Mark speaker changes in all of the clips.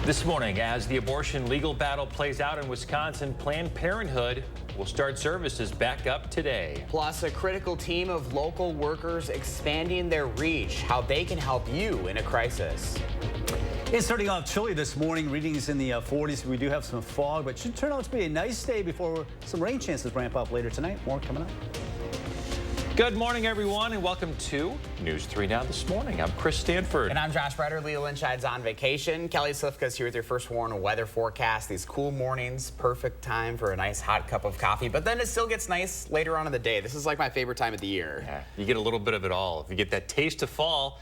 Speaker 1: This morning, as the abortion legal battle plays out in Wisconsin, Planned Parenthood will start services back up today.
Speaker 2: Plus, a critical team of local workers expanding their reach, how they can help you in a crisis.
Speaker 3: It's starting off chilly this morning. Readings in the 40s. We do have some fog, but should turn out to be a nice day before some rain chances ramp up later tonight. More coming up.
Speaker 1: Good morning, everyone, and welcome to News 3 Now this morning. I'm Chris Stanford.
Speaker 2: And I'm Josh Ryder. Leah Lynchide's on vacation. Kelly Slifka's here with your first warn weather forecast. These cool mornings, perfect time for a nice hot cup of coffee. But then it still gets nice later on in the day. This is like my favorite time of the year.
Speaker 1: Yeah, you get a little bit of it all. If you get that taste of fall,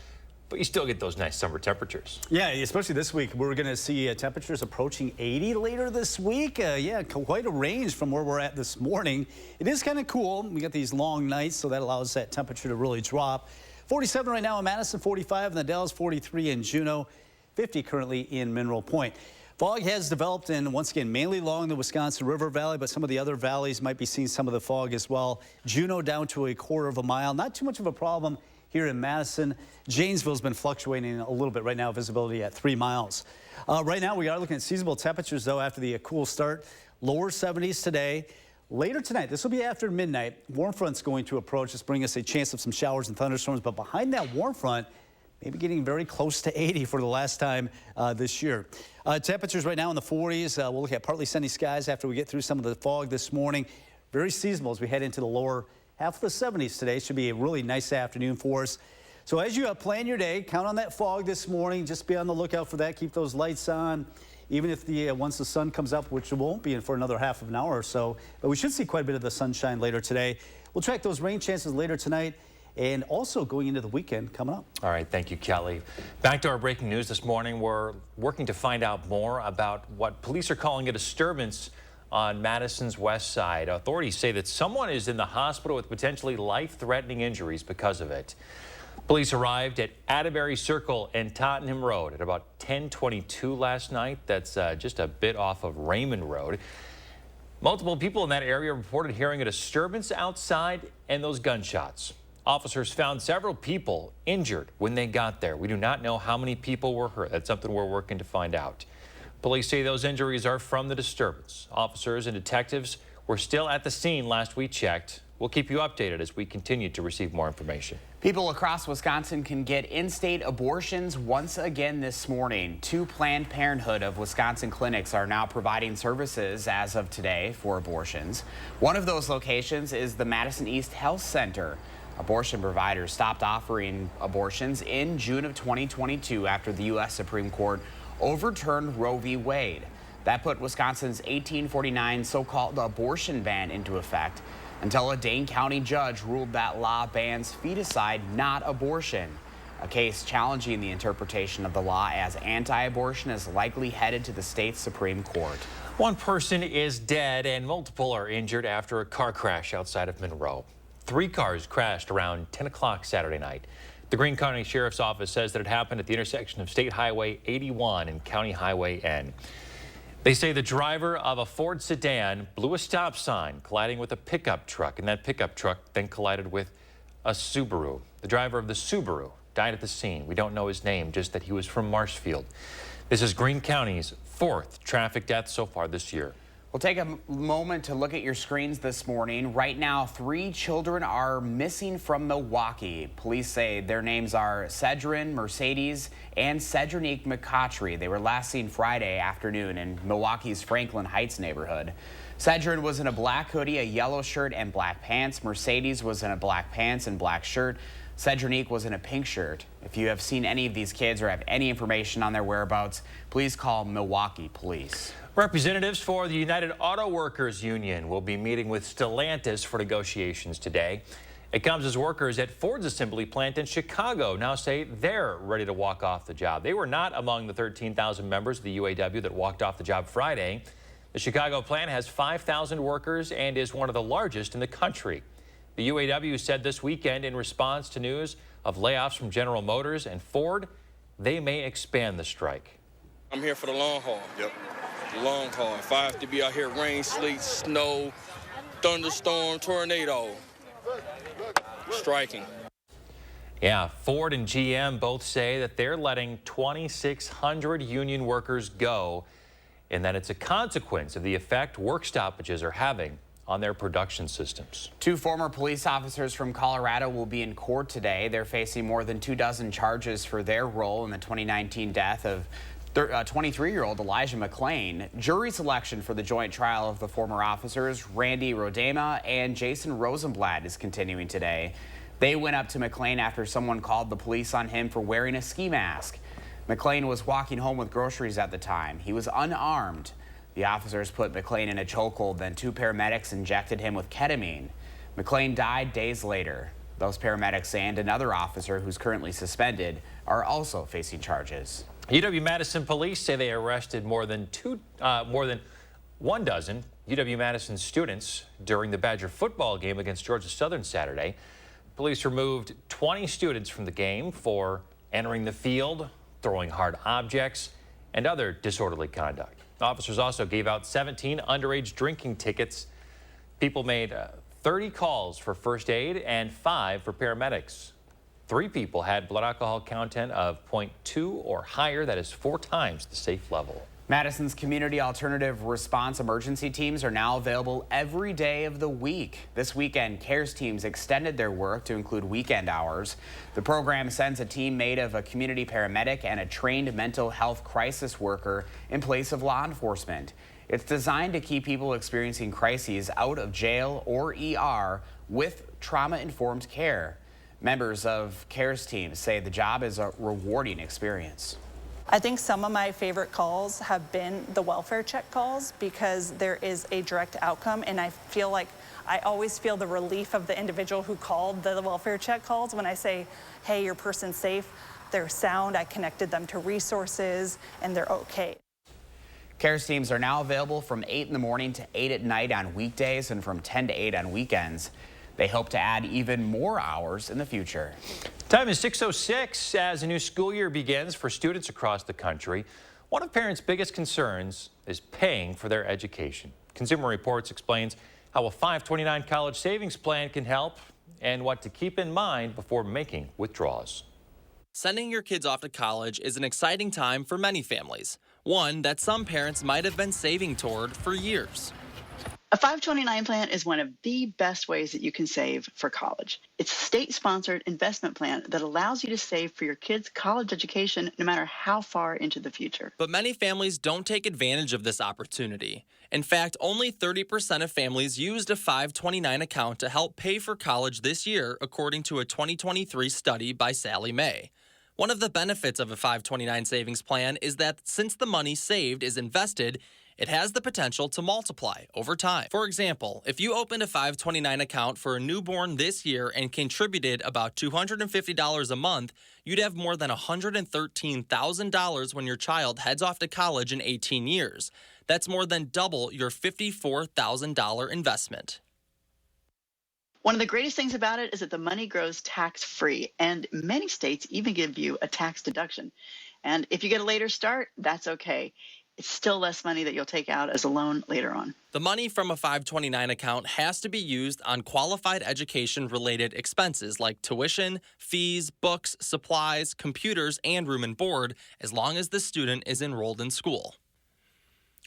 Speaker 1: but you still get those nice summer temperatures.
Speaker 3: Yeah, especially this week. We're going to see temperatures approaching 80 later this week. Yeah, quite a range from where we're at this morning. It is kind of cool. We got these long nights, so that allows that temperature to really drop. 47 right now in Madison, 45 in the Dells, 43 in Juneau, 50 currently in Mineral Point. Fog has developed in, once again, mainly along the Wisconsin River Valley, but some of the other valleys might be seeing some of the fog as well. Juneau down to a quarter of a mile. Not too much of a problem here in Madison. Janesville's been fluctuating a little bit right now, visibility at 3 miles. Right now, we are looking at seasonable temperatures, though, after the cool start. Lower 70s today. Later tonight, this will be after midnight, warm front's going to approach. Just bring us a chance of some showers and thunderstorms, but behind that warm front, maybe getting very close to 80 for the last time this year. Temperatures right now in the 40s. We'll look at partly sunny skies after we get through some of the fog this morning. Very seasonable as we head into the lower half of the 70s today. Should be a really nice afternoon for us. So as you plan your day, count on that fog this morning. Just be on the lookout for that. Keep those lights on. Even if once the sun comes up, which it won't be in for another half of an hour or so, but we should see quite a bit of the sunshine later today. We'll track those rain chances later tonight and also going into the weekend coming up.
Speaker 1: All right, thank you, Kelly. Back to our breaking news this morning. We're working to find out more about what police are calling a disturbance on Madison's west side. Authorities say that someone is in the hospital with potentially life-threatening injuries because of it. Police arrived at Atterbury Circle and Tottenham Road at about 10:22 last night. That's just a bit off of Raymond Road. Multiple people in that area reported hearing a disturbance outside and those gunshots. Officers found several people injured when they got there. We do not know how many people were hurt. That's something we're working to find out. Police say those injuries are from the disturbance. Officers and detectives were still at the scene last we checked. We'll keep you updated as we continue to receive more information.
Speaker 2: People across Wisconsin can get in-state abortions once again this morning. 2 Planned Parenthood of Wisconsin clinics are now providing services as of today for abortions. One of those locations is the Madison East Health Center. Abortion providers stopped offering abortions in June of 2022 after the U.S. Supreme Court overturned Roe v. Wade. That put Wisconsin's 1849 so-called abortion ban into effect until a Dane County judge ruled that law bans feticide, not abortion. A case challenging the interpretation of the law as anti-abortion is likely headed to the state's Supreme Court.
Speaker 1: One person is dead and multiple are injured after a car crash outside of Monroe. 3 cars crashed around 10 o'clock Saturday night. The Greene County Sheriff's Office says that it happened at the intersection of State Highway 81 and County Highway N. They say the driver of a Ford sedan blew a stop sign, colliding with a pickup truck, and that pickup truck then collided with a Subaru. The driver of the Subaru died at the scene. We don't know his name, just that he was from Marshfield. This is Greene County's 4th traffic death so far this year.
Speaker 2: We'll take a moment to look at your screens this morning. Right now, 3 children are missing from Milwaukee. Police say their names are Cedrin Mercedes and Cedrinique McCautry. They were last seen Friday afternoon in Milwaukee's Franklin Heights neighborhood. Cedrin was in a black hoodie, a yellow shirt, and black pants. Mercedes was in a black pants and black shirt. Cedrinique was in a pink shirt. If you have seen any of these kids or have any information on their whereabouts, please call Milwaukee Police.
Speaker 1: Representatives for the United Auto Workers Union will be meeting with Stellantis for negotiations today. It comes as workers at Ford's assembly plant in Chicago now say they're ready to walk off the job. They were not among the 13,000 members of the UAW that walked off the job Friday. The Chicago plant has 5,000 workers and is one of the largest in the country. The UAW said this weekend in response to news of layoffs from General Motors and Ford, they may expand the strike.
Speaker 4: I'm here for the long haul. Yep. Long haul. If I have to be out here, rain, sleet, snow, thunderstorm, tornado, striking.
Speaker 1: Yeah, Ford and GM both say that they're letting 2,600 union workers go, and that it's a consequence of the effect work stoppages are having on their production systems.
Speaker 2: 2 former police officers from Colorado will be in court today. They're facing more than 24 charges for their role in the 2019 death of 23-year-old Elijah McClain. Jury selection for the joint trial of the former officers, Randy Rodema and Jason Rosenblatt, is continuing today. They went up to McClain after someone called the police on him for wearing a ski mask. McClain was walking home with groceries at the time. He was unarmed. The officers put McClain in a chokehold, then 2 paramedics injected him with ketamine. McClain died days later. Those paramedics and another officer who's currently suspended are also facing charges.
Speaker 1: UW-Madison police say they arrested more than 1 dozen UW-Madison students during the Badger football game against Georgia Southern Saturday. Police removed 20 students from the game for entering the field, throwing hard objects, and other disorderly conduct. Officers also gave out 17 underage drinking tickets. People made 30 calls for first aid and 5 for paramedics. 3 people had blood alcohol content of 0.2 or higher. That is 4 times the safe level.
Speaker 2: Madison's community alternative response emergency teams are now available every day of the week. This weekend, CARES teams extended their work to include weekend hours. The program sends a team made of a community paramedic and a trained mental health crisis worker in place of law enforcement. It's designed to keep people experiencing crises out of jail or ER with trauma-informed care. Members of CARES teams say the job is a rewarding experience.
Speaker 5: I think some of my favorite calls have been the welfare check calls because there is a direct outcome, and I feel like I always feel the relief of the individual who called the welfare check calls when I say, hey, your person's safe, they're sound, I connected them to resources, and they're okay.
Speaker 2: CARES teams are now available from 8 in the morning to 8 at night on weekdays and from 10 to 8 on weekends. They hope to add even more hours in the future.
Speaker 1: Time is 6:06 as a new school year begins for students across the country. One of parents' biggest concerns is paying for their education. Consumer Reports explains how a 529 college savings plan can help and what to keep in mind before making withdrawals.
Speaker 6: Sending your kids off to college is an exciting time for many families, one that some parents might have been saving toward for years.
Speaker 7: A 529 plan is one of the best ways that you can save for college. It's a state-sponsored investment plan that allows you to save for your kids' college education no matter how far into the future.
Speaker 6: But many families don't take advantage of this opportunity. In fact, only 30% of families used a 529 account to help pay for college this year, according to a 2023 study by Sallie Mae. One of the benefits of a 529 savings plan is that since the money saved is invested, it has the potential to multiply over time. For example, if you opened a 529 account for a newborn this year and contributed about $250 a month, you'd have more than $113,000 when your child heads off to college in 18 years. That's more than double your $54,000 investment.
Speaker 7: One of the greatest things about it is that the money grows tax-free, and many states even give you a tax deduction. And if you get a later start, that's okay. It's still less money that you'll take out as a loan later on.
Speaker 6: The money from a 529 account has to be used on qualified education-related expenses like tuition, fees, books, supplies, computers, and room and board, as long as the student is enrolled in school.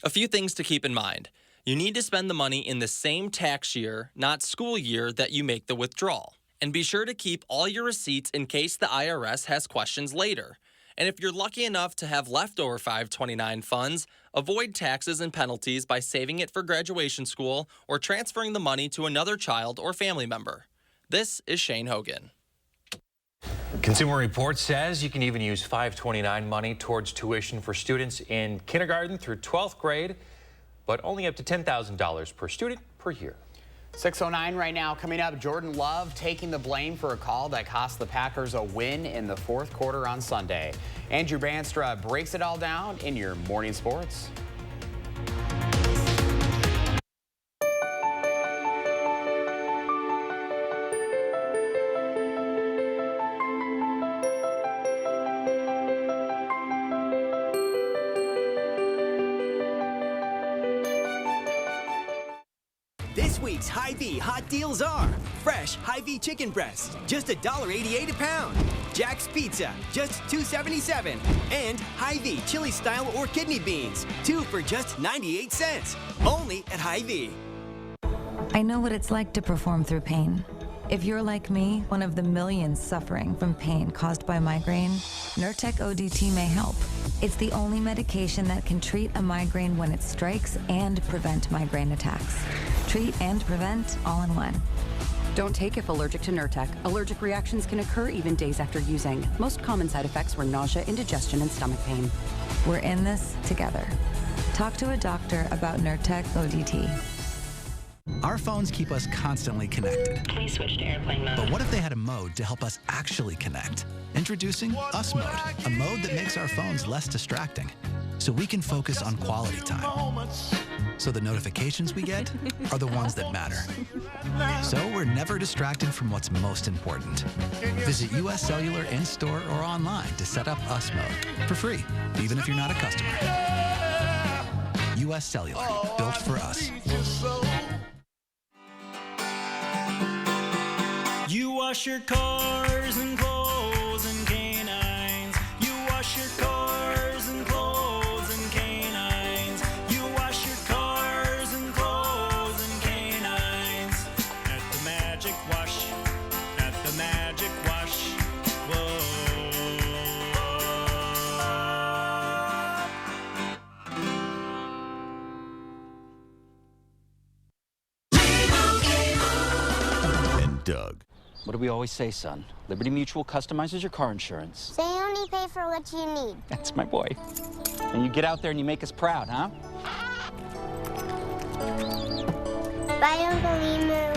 Speaker 6: A few things to keep in mind. You need to spend the money in the same tax year, not school year, that you make the withdrawal. And be sure to keep all your receipts in case the IRS has questions later. And if you're lucky enough to have leftover 529 funds, avoid taxes and penalties by saving it for graduation school or transferring the money to another child or family member. This is Shane Hogan.
Speaker 1: Consumer Reports says you can even use 529 money towards tuition for students in kindergarten through 12th grade, but only up to $10,000 per student per year.
Speaker 2: 6:09 right now. Coming up, Jordan Love taking the blame for a call that cost the Packers a win in the fourth quarter on Sunday. Andrew Banstra breaks it all down in your morning sports.
Speaker 8: This week's Hy-Vee hot deals are fresh Hy-Vee chicken breasts, just $1.88 a pound. Jack's Pizza, just $2.77. And Hy-Vee chili style or kidney beans, 2 for just 98 cents. Only at Hy-Vee.
Speaker 9: I know what it's like to perform through pain. If you're like me, one of the millions suffering from pain caused by migraine, Nurtec ODT may help. It's the only medication that can treat a migraine when it strikes and prevent migraine attacks. Treat and prevent all in one.
Speaker 10: Don't take if allergic to Nurtec. Allergic reactions can occur even days after using. Most common side effects were nausea, indigestion, and stomach pain.
Speaker 9: We're in this together. Talk to a doctor about Nurtec ODT.
Speaker 11: Our phones keep us constantly connected.
Speaker 12: Please switch to airplane mode.
Speaker 11: But what if they had a mode to help us actually connect? Introducing Us Mode, a mode that makes our phones less distracting, so we can focus on quality time. So the notifications we get are the ones that matter. So we're never distracted from what's most important. Visit US Cellular in-store or online to set up Us Mode for free, even if you're not a customer. US Cellular, built for us.
Speaker 13: You wash your cars and clothes and canines. You wash your cars and clothes and canines. You wash your cars and clothes and canines. At the Magic Wash, at the Magic Wash. Whoa.
Speaker 14: And Doug. What do we always say, son? Liberty Mutual customizes your car insurance.
Speaker 15: So you only pay for what you need.
Speaker 14: That's my boy. And you get out there and you make us proud, huh?
Speaker 15: Bye, Uncle Emu.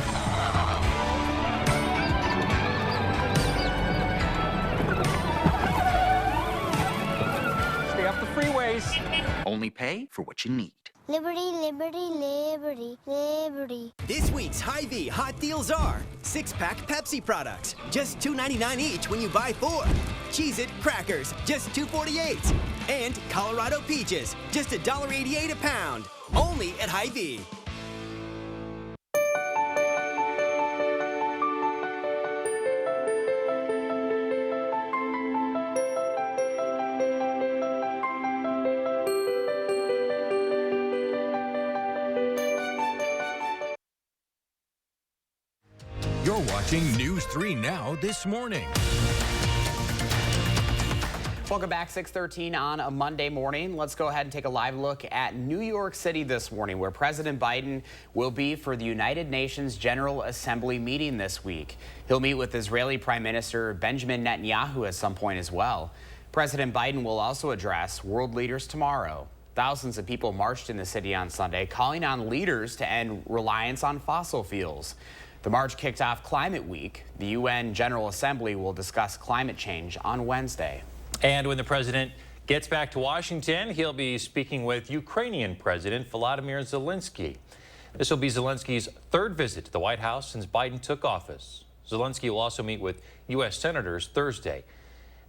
Speaker 14: Stay off the freeways. Only pay for what you need.
Speaker 15: Liberty, liberty, liberty, liberty.
Speaker 8: This week's Hy-Vee hot deals are 6-pack Pepsi products, just $2.99 each when you buy 4. Cheez-It crackers, just $2.48. And Colorado peaches, just $1.88 a pound. Only at Hy-Vee.
Speaker 16: You're watching News 3 Now this morning.
Speaker 2: Welcome back, 6:13 on a Monday morning. Let's go ahead and take a live look at New York City this morning, where President Biden will be for the United Nations General Assembly meeting this week. He'll meet with Israeli Prime Minister Benjamin Netanyahu at some point as well. President Biden will also address world leaders tomorrow. Thousands of people marched in the city on Sunday, calling on leaders to end reliance on fossil fuels. The march kicked off Climate Week. The UN General Assembly will discuss climate change on Wednesday.
Speaker 1: And when the president gets back to Washington, he'll be speaking with Ukrainian President Volodymyr Zelensky. This will be Zelensky's 3rd visit to the White House since Biden took office. Zelensky will also meet with U.S. senators Thursday.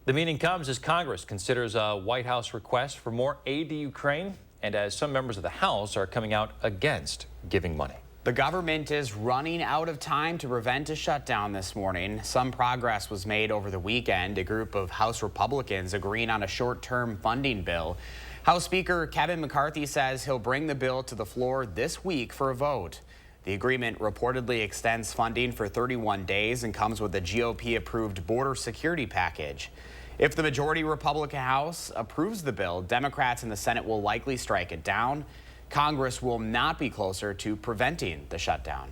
Speaker 1: The meeting comes as Congress considers a White House request for more aid to Ukraine, and as some members of the House are coming out against giving money.
Speaker 2: The government is running out of time to prevent a shutdown this morning. Some progress was made over the weekend. A group of House Republicans agreeing on a short-term funding bill. House Speaker Kevin McCarthy says he'll bring the bill to the floor this week for a vote. The agreement reportedly extends funding for 31 days and comes with a GOP-approved border security package. If the majority Republican House approves the bill, Democrats in the Senate will likely strike it down. Congress will not be closer to preventing the shutdown.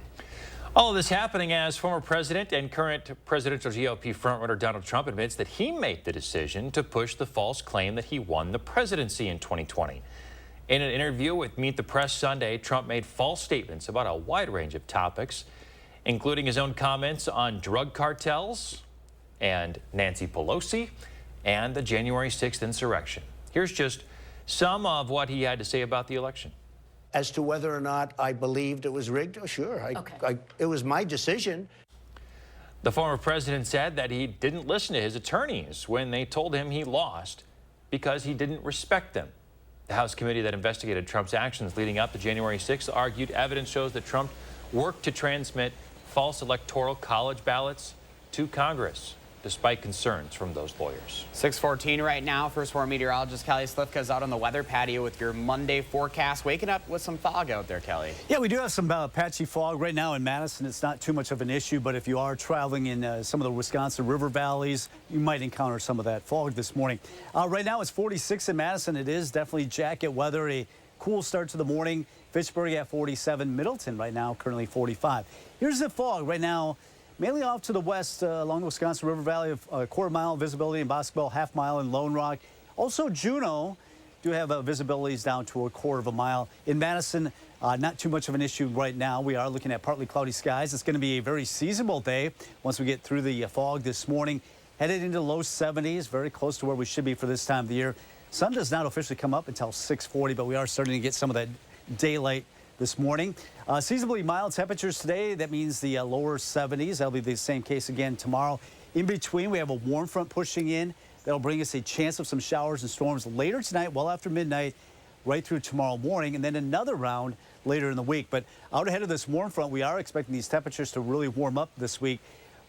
Speaker 1: All of this happening as former president and current presidential GOP frontrunner Donald Trump admits that he made the decision to push the false claim that he won the presidency in 2020. In an interview with Meet the Press Sunday, Trump made false statements about a wide range of topics, including his own comments on drug cartels and Nancy Pelosi and the January 6th insurrection. Here's just some of what he had to say about the election.
Speaker 17: As to whether or not I believed it was rigged, oh, sure, it was my decision.
Speaker 1: The former president said that he didn't listen to his attorneys when they told him he lost because he didn't respect them. The House committee that investigated Trump's actions leading up to January 6th argued evidence shows that Trump worked to transmit false electoral college ballots to Congress, despite concerns from those lawyers.
Speaker 2: 6:14 right now. First Warn meteorologist Kelly Slifka is out on the weather patio with your Monday forecast. Waking up with some fog out there, Kelly.
Speaker 3: Yeah, we do have some patchy fog right now in Madison. It's not too much of an issue, but if you are traveling in some of the Wisconsin river valleys, you might encounter some of that fog this morning. Right now it's 46 in Madison. It is definitely jacket weather. A cool start to the morning. Fitchburg at 47. Middleton right now currently 45. Here's the fog right now. Mainly off to the west along the Wisconsin River Valley, a quarter-mile visibility in Boscobel, half-mile in Lone Rock. Also, Juneau do have visibilities down to a quarter of a mile. In Madison, not too much of an issue right now. We are looking at partly cloudy skies. It's going to be a very seasonable day once we get through the fog this morning. Headed into low 70s, very close to where we should be for this time of the year. Sun does not officially come up until 6:40, but we are starting to get some of that daylight this morning. Seasonably mild temperatures today. That means the lower 70s. That'll be the same case again tomorrow. In between, we have a warm front pushing in. That'll bring us a chance of some showers and storms later tonight, well after midnight, right through tomorrow morning, and then another round later in the week. But out ahead of this warm front, we are expecting these temperatures to really warm up this week.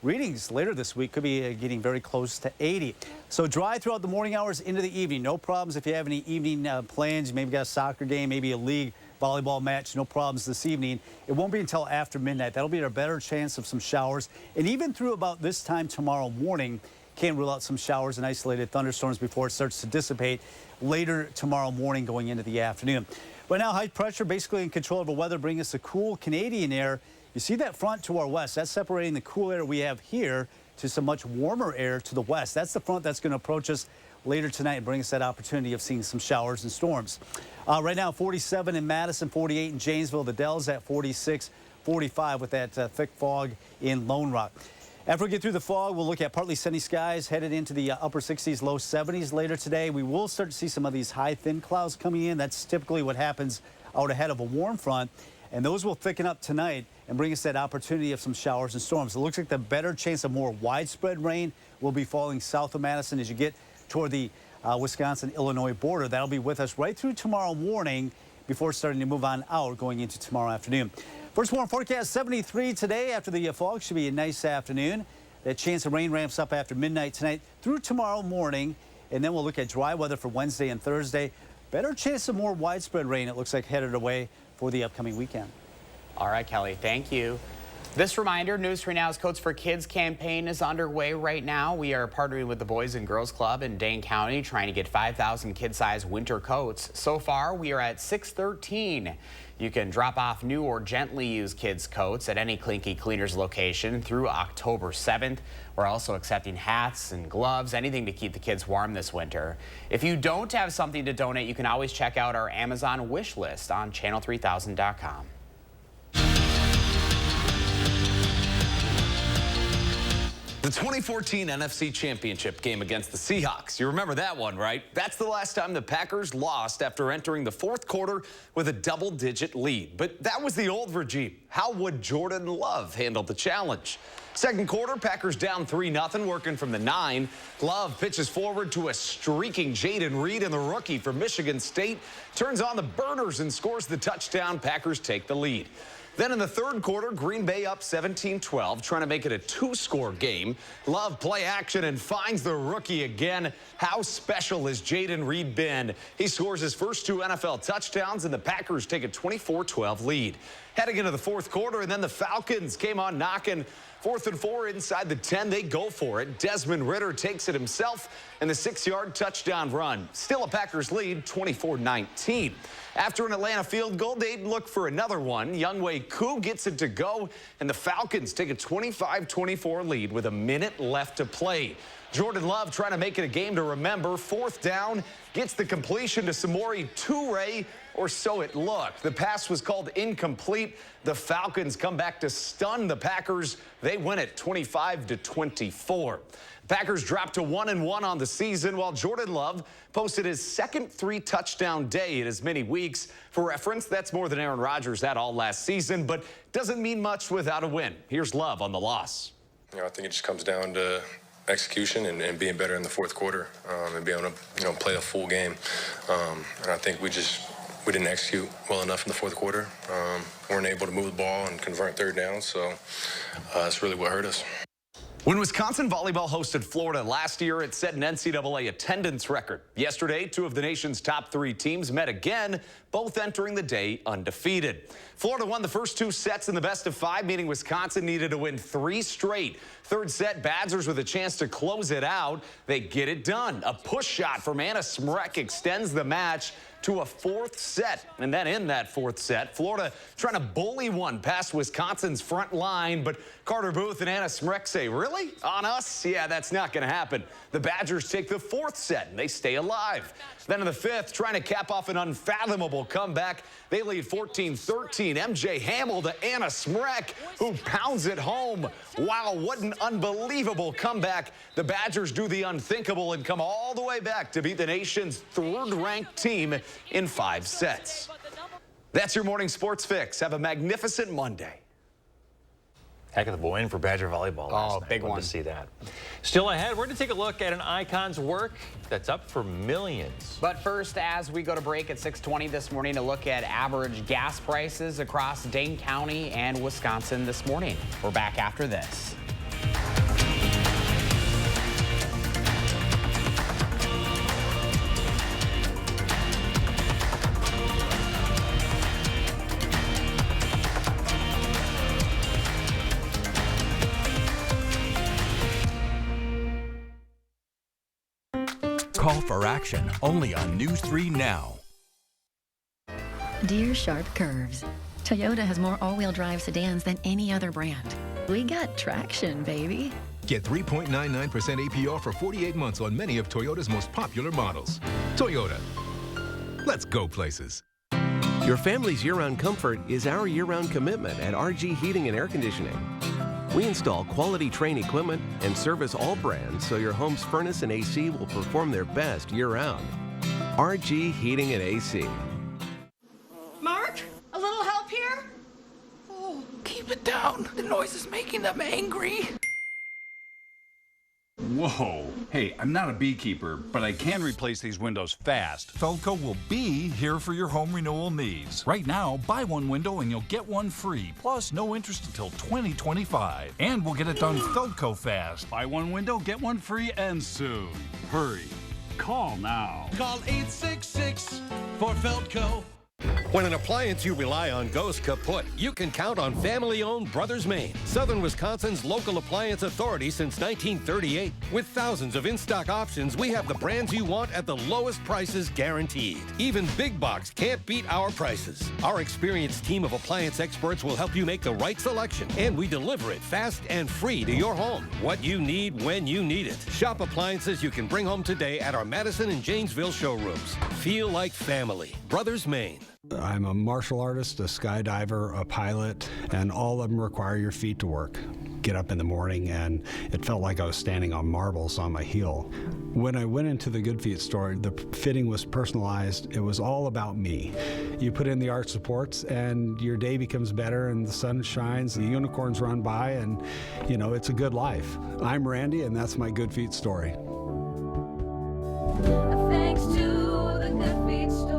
Speaker 3: Readings later this week could be getting very close to 80. So dry throughout the morning hours into the evening. No problems if you have any evening plans. You maybe got a soccer game, maybe a league volleyball match. No problems this evening. It won't be until after midnight. That'll be our better chance of some showers. And even through about this time tomorrow morning, can't rule out some showers and isolated thunderstorms before it starts to dissipate later tomorrow morning going into the afternoon. Right now, high pressure basically in control of the weather, bringing us the cool Canadian air. You see that front to our west. That's separating the cool air we have here to some much warmer air to the west. That's the front that's going to approach us later tonight and bring us that opportunity of seeing some showers and storms. Right now, 47 in Madison, 48 in Janesville. The Dells at 46, 45 with that thick fog in Lone Rock. After we get through the fog, we'll look at partly sunny skies headed into the upper 60s, low 70s later today. We will start to see some of these high, thin clouds coming in. That's typically what happens out ahead of a warm front. And those will thicken up tonight and bring us that opportunity of some showers and storms. It looks like the better chance of more widespread rain will be falling south of Madison as you get toward the Wisconsin-Illinois border. That'll be with us right through tomorrow morning before starting to move on out going into tomorrow afternoon. First warm forecast 73 today after the fog. Should be a nice afternoon. That chance of rain ramps up after midnight tonight through tomorrow morning. And then we'll look at dry weather for Wednesday and Thursday. Better chance of more widespread rain, it looks like, headed away for the upcoming weekend.
Speaker 2: All right, Kelly, thank you. This reminder, News 3 Now's Coats for Kids campaign is underway right now. We are partnering with the Boys and Girls Club in Dane County, trying to get 5,000 kid-sized winter coats. So far, we are at 613. You can drop off new or gently used kids' coats at any Clinky Cleaners location through October 7th. We're also accepting hats and gloves, anything to keep the kids warm this winter. If you don't have something to donate, you can always check out our Amazon wish list on channel3000.com.
Speaker 12: The 2014 NFC Championship game against the Seahawks. You remember that one, right? That's the last time the Packers lost after entering the fourth quarter with a double-digit lead. But that was the old regime. How would Jordan Love handle the challenge? Second quarter, Packers down 3-0, working from the 9. Love pitches forward to a streaking Jaden Reed, and the rookie from Michigan State turns on the burners and scores the touchdown. Packers take the lead. Then in the third quarter, Green Bay up 17-12, trying to make it a two-score game. Love play action and finds the rookie again. How special has Jaden Reed been? He scores his first 2 NFL touchdowns, and the Packers take a 24-12 lead. Heading into the fourth quarter, and then the Falcons came on knocking. 4th and 4 inside the 10. They go for it. Desmond Ridder takes it himself, and the 6-yard touchdown run. Still a Packers lead, 24-19. After an Atlanta field goal, they'd look for another one. Younghoe Koo gets it to go, and the Falcons take a 25-24 lead with a minute left to play. Jordan Love trying to make it a game to remember. 4th down, gets the completion to Samori Toure, or so it looked. The pass was called incomplete. The Falcons come back to stun the Packers. They win it 25-24. Packers dropped to 1-1 on the season, while Jordan Love posted his second 3-touchdown day in as many weeks. For reference, that's more than Aaron Rodgers had all last season, but doesn't mean much without a win. Here's Love on the loss.
Speaker 18: I think it just comes down to execution and being better in the fourth quarter and being able to play a full game. And I think we we didn't execute well enough in the fourth quarter. Weren't able to move the ball and convert third down, so that's really what hurt us.
Speaker 12: When Wisconsin volleyball hosted Florida last year, it set an NCAA attendance record. Yesterday, 2 of the nation's top 3 teams met again, both entering the day undefeated. Florida won the first 2 sets in the best of 5, meaning Wisconsin needed to win 3 straight. Third set, Badgers with a chance to close it out. They get it done. A push shot from Anna Smrek extends the match to a 4th set. And then in that 4th set, Florida trying to bully one past Wisconsin's front line, but Carter Booth and Anna Smrek say, really? On us? Yeah, that's not going to happen. The Badgers take the 4th set, and they stay alive. Then in the 5th, trying to cap off an unfathomable comeback, they lead 14-13. MJ Hamill to Anna Smrek, who pounds it home. Wow, what an unbelievable comeback. The Badgers do the unthinkable and come all the way back to beat the nation's 3rd-ranked team in 5 sets. That's your morning sports fix. Have a magnificent Monday.
Speaker 1: Heck of a win for Badger volleyball last night.
Speaker 2: Big one.
Speaker 1: To see that. Still ahead, we're going to take a look at an icon's work that's up for millions.
Speaker 2: But first, as we go to break at 6:20 this morning, to look at average gas prices across Dane County and Wisconsin this morning. We're back after this.
Speaker 16: Call for action only on News 3 Now.
Speaker 19: Dear Sharp Curves, Toyota has more all-wheel drive sedans than any other brand. We got traction, baby.
Speaker 16: Get 3.99% APR for 48 months on many of Toyota's most popular models. Toyota. Let's go places.
Speaker 20: Your family's year-round comfort is our year-round commitment at RG Heating and Air Conditioning. We install quality Trane equipment and service all brands so your home's furnace and AC will perform their best year-round. RG Heating and AC.
Speaker 21: Mark, a little help here? Oh, keep it down. The noise is making them angry.
Speaker 22: Whoa. Hey, I'm not a beekeeper, but I can replace these windows fast.
Speaker 23: Feldco will be here for your home renewal needs. Right now, buy one window and you'll get one free, plus no interest until 2025. And we'll get it done Feldco fast.
Speaker 22: Buy one window, get one free, and soon. Hurry. Call now.
Speaker 24: Call 866 for Feldco. When an appliance you rely on goes kaput, you can count on family-owned Brothers Maine, Southern Wisconsin's local appliance authority since 1938. With thousands of in-stock options, we have the brands you want at the lowest prices guaranteed. Even big box can't beat our prices. Our experienced team of appliance experts will help you make the right selection, and we deliver it fast and free to your home. What you need when you need it. Shop appliances you can bring home today at our Madison and Janesville showrooms. Feel like family. Brothers Maine.
Speaker 25: I'm a martial artist, a skydiver, a pilot, and all of them require your feet to work. Get up in the morning, and it felt like I was standing on marbles on my heel. When I went into the Good Feet store, the fitting was personalized. It was all about me. You put in the arch supports, and your day becomes better, and the sun shines, the unicorns run by, and, you know, it's a good life. I'm Randy, and that's my Good Feet story.
Speaker 26: Thanks to the Good Feet store.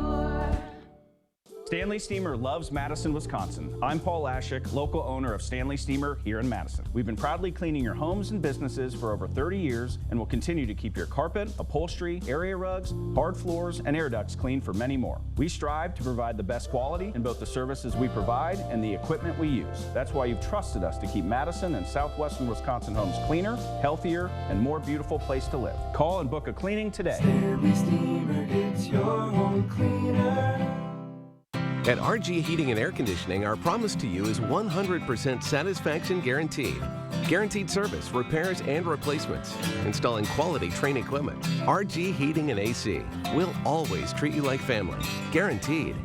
Speaker 27: Stanley Steamer loves Madison, Wisconsin. I'm Paul Ashik, local owner of Stanley Steamer here in Madison. We've been proudly cleaning your homes and businesses for over 30 years and will continue to keep your carpet, upholstery, area rugs, hard floors, and air ducts clean for many more. We strive to provide the best quality in both the services we provide and the equipment we use. That's why you've trusted us to keep Madison and southwestern Wisconsin homes cleaner, healthier, and more beautiful place to live. Call and book a cleaning today.
Speaker 26: Stanley Steamer gets your home cleaner.
Speaker 20: At RG Heating and Air Conditioning, our promise to you is 100% satisfaction guaranteed. Guaranteed service, repairs, and replacements. Installing quality Trane equipment. RG Heating and AC. We'll always treat you like family. Guaranteed.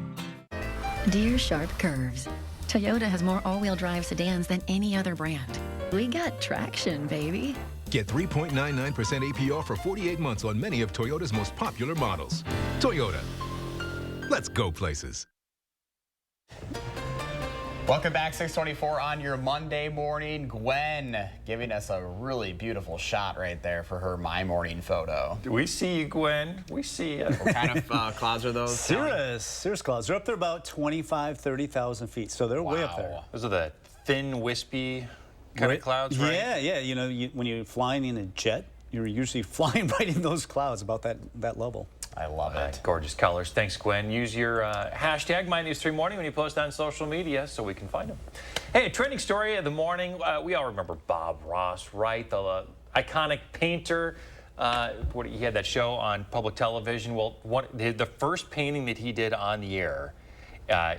Speaker 19: Dear Sharp Curves, Toyota has more all-wheel drive sedans than any other brand. We got traction, baby.
Speaker 16: Get 3.99% APR for 48 months on many of Toyota's most popular models. Toyota. Let's go places.
Speaker 2: Welcome back, 624 on your Monday morning. Gwen giving us a really beautiful shot right there for her My Morning photo.
Speaker 1: We see you, Gwen. We see you.
Speaker 2: What kind of clouds are those?
Speaker 3: Cirrus clouds. They're up there about 25, 30,000 feet, so they're way up there.
Speaker 1: Those are the thin, wispy kind of clouds, right?
Speaker 3: Yeah. You know, when you're flying in a jet, you're usually flying right in those clouds, about that level.
Speaker 2: I love it.
Speaker 1: Gorgeous colors. Thanks, Gwen. Use your hashtag MyNews3Morning when you post on social media so we can find them. Hey, a trending story of the morning. We all remember Bob Ross, right? The iconic painter. He had that show on public television. Well, the first painting that he did on the air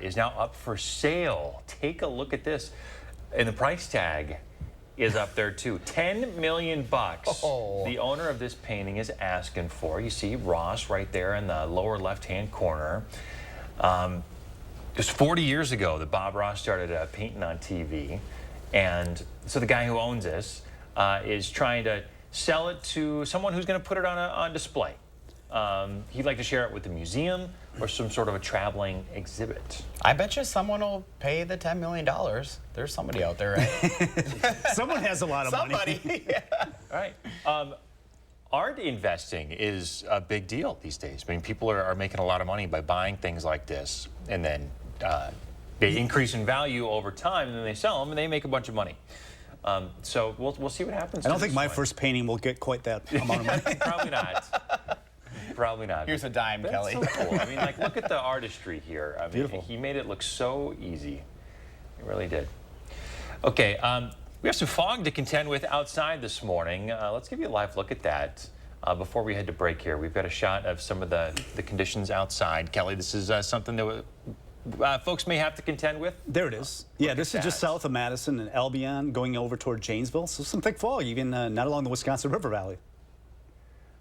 Speaker 1: is now up for sale. Take a look at this. And the price tag is up there too. $10 million. The owner of this painting is asking for. You see Ross right there in the lower left-hand corner. Just 40 years ago that Bob Ross started painting on TV. And so the guy who owns this is trying to sell it to someone who's going to put it on display. He'd like to share it with the museum or some sort of a traveling exhibit.
Speaker 2: I bet you someone will pay the $10 million. There's somebody out there, right?
Speaker 3: Someone has a lot of money.
Speaker 2: Yeah.
Speaker 1: All right. Art investing is a big deal these days. I mean, people are making a lot of money by buying things like this, and then they increase in value over time, and then they sell them, and they make a bunch of money. So we'll see what happens.
Speaker 3: I don't think my first painting will get quite that amount of money.
Speaker 1: Probably not. Probably not.
Speaker 2: Here's a dime, Kelly.
Speaker 1: So cool. I mean, like, look at the artistry here. I mean,
Speaker 3: beautiful.
Speaker 1: He made it look so easy. He really did. Okay, we have some fog to contend with outside this morning. Let's give you a live look at that before we head to break here. We've got a shot of some of the conditions outside. Kelly, this is something that folks may have to contend with.
Speaker 3: There it is. Yeah, this is just south of Madison and Albion, going over toward Janesville. So some thick fog, even not along the Wisconsin River Valley.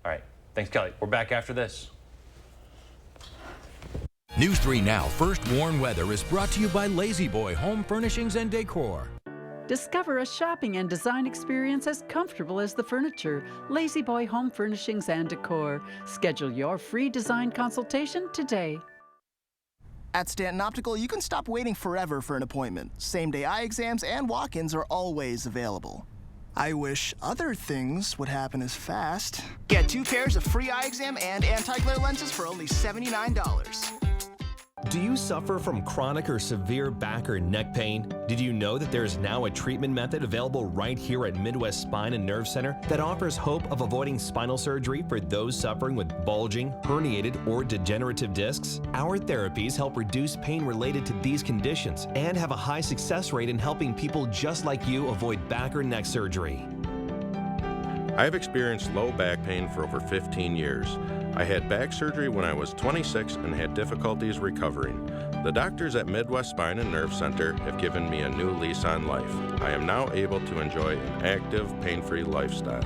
Speaker 1: All right. Thanks, Kelly. We're back after this.
Speaker 4: News 3 Now First Warn Weather is brought to you by Lazy Boy Home Furnishings and Decor.
Speaker 5: Discover a shopping and design experience as comfortable as the furniture. Lazy Boy Home Furnishings and Decor. Schedule your free design consultation today.
Speaker 6: At Stanton Optical, you can stop waiting forever for an appointment. Same-day eye exams and walk-ins are always available. I wish other things would happen as fast. Get 2 pairs of free eye exam and anti-glare lenses for only $79.
Speaker 7: Do you suffer from chronic or severe back or neck pain? Did you know that there is now a treatment method available right here at Midwest Spine and Nerve Center that offers hope of avoiding spinal surgery for those suffering with bulging, herniated, or degenerative discs? Our therapies help reduce pain related to these conditions and have a high success rate in helping people just like you avoid back or neck surgery.
Speaker 9: I've experienced low back pain for over 15 years. I had back surgery when I was 26 and had difficulties recovering. The doctors at Midwest Spine and Nerve Center have given me a new lease on life. I am now able to enjoy an active, pain-free lifestyle.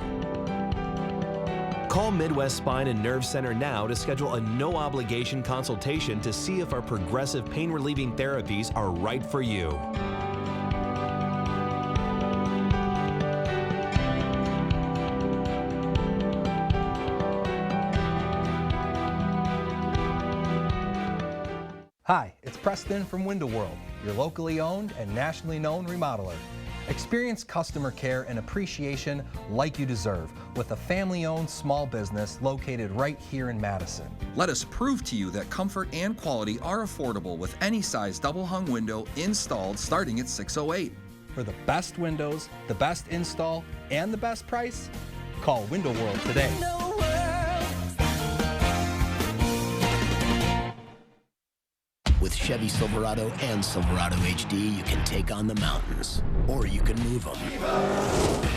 Speaker 7: Call Midwest Spine and Nerve Center now to schedule a no-obligation consultation to see if our progressive pain-relieving therapies are right for you.
Speaker 10: Hi, it's Preston from Window World, your locally owned and nationally known remodeler. Experience customer care and appreciation like you deserve with a family-owned small business located right here in Madison.
Speaker 11: Let us prove to you that comfort and quality are affordable with any size double-hung window installed starting at $608.
Speaker 10: For the best windows, the best install, and the best price, call Window World today.
Speaker 28: With Chevy Silverado and Silverado HD, you can take on the mountains, or you can move them.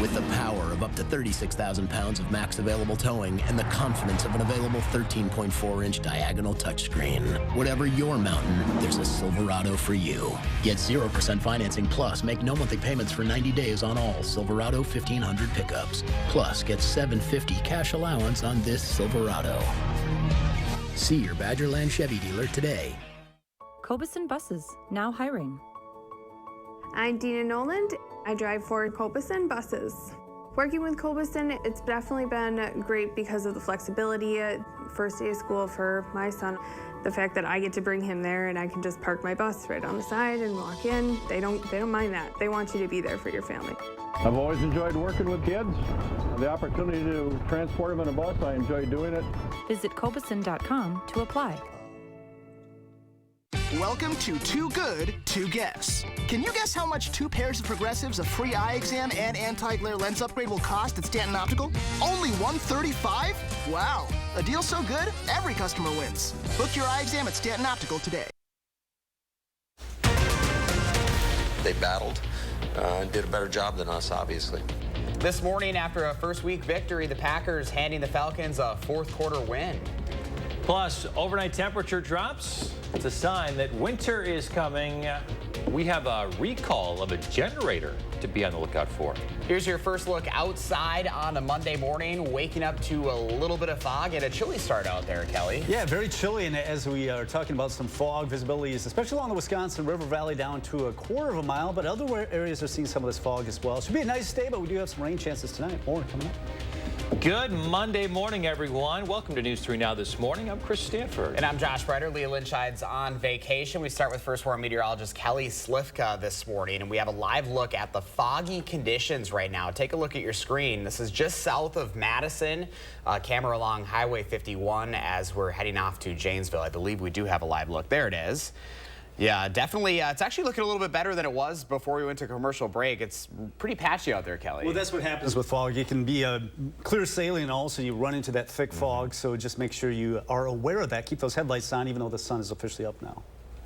Speaker 28: With the power of up to 36,000 pounds of max available towing and the confidence of an available 13.4-inch diagonal touchscreen. Whatever your mountain, there's a Silverado for you. Get 0% financing plus make no monthly payments for 90 days on all Silverado 1500 pickups. Plus, get $750 cash allowance on this Silverado. See your Badgerland Chevy dealer today.
Speaker 29: Cobeson Buses, now hiring.
Speaker 30: I'm Dina Noland. I drive for Cobeson Buses. Working with Cobeson, it's definitely been great because of the flexibility. first day of school for my son. The fact that I get to bring him there and I can just park my bus right on the side and walk in, they don't mind that. They want you to be there for your family.
Speaker 8: I've always enjoyed working with kids. The opportunity to transport them in a bus, I enjoy doing it.
Speaker 29: Visit Cobeson.com to apply.
Speaker 6: Welcome to Too Good to Guess. Can you guess how much 2 pairs of progressives, a free eye exam, and anti-glare lens upgrade will cost at Stanton Optical? Only $135? Wow, a deal so good, every customer wins. Book your eye exam at Stanton Optical today.
Speaker 12: They battled and did a better job than us, obviously.
Speaker 2: This morning, after a first week victory, the Packers handing the Falcons a fourth quarter win.
Speaker 1: Plus, overnight temperature drops. It's a sign that winter is coming. We have a recall of a generator to be on the lookout for.
Speaker 2: Here's your first look outside on a Monday morning, waking up to a little bit of fog and a chilly start out there, Kelly.
Speaker 3: Yeah, very chilly, and as we are talking about some fog, visibility is especially along the Wisconsin River Valley down to a quarter of a mile, but other areas are seeing some of this fog as well. Should be a nice day, but we do have some rain chances tonight. More coming up.
Speaker 1: Good Monday morning, everyone. Welcome to News 3 Now this morning. I'm Chris Stanford.
Speaker 2: And I'm Josh Breiter. Leah Lynchide's on vacation. We start with First Warn meteorologist Kelly Slifka this morning, and we have a live look at the foggy conditions right now. Take a look at your screen. This is just south of Madison, camera along Highway 51 as we're heading off to Janesville. I believe we do have a live look. There it is. Yeah, definitely. It's actually looking a little bit better than it was before we went to commercial break. It's pretty patchy out there, Kelly.
Speaker 3: Well, that's what happens with fog. It can be clear sailing, and also you run into that thick fog, so just make sure you are aware of that. Keep those headlights on, even though the sun is officially up now.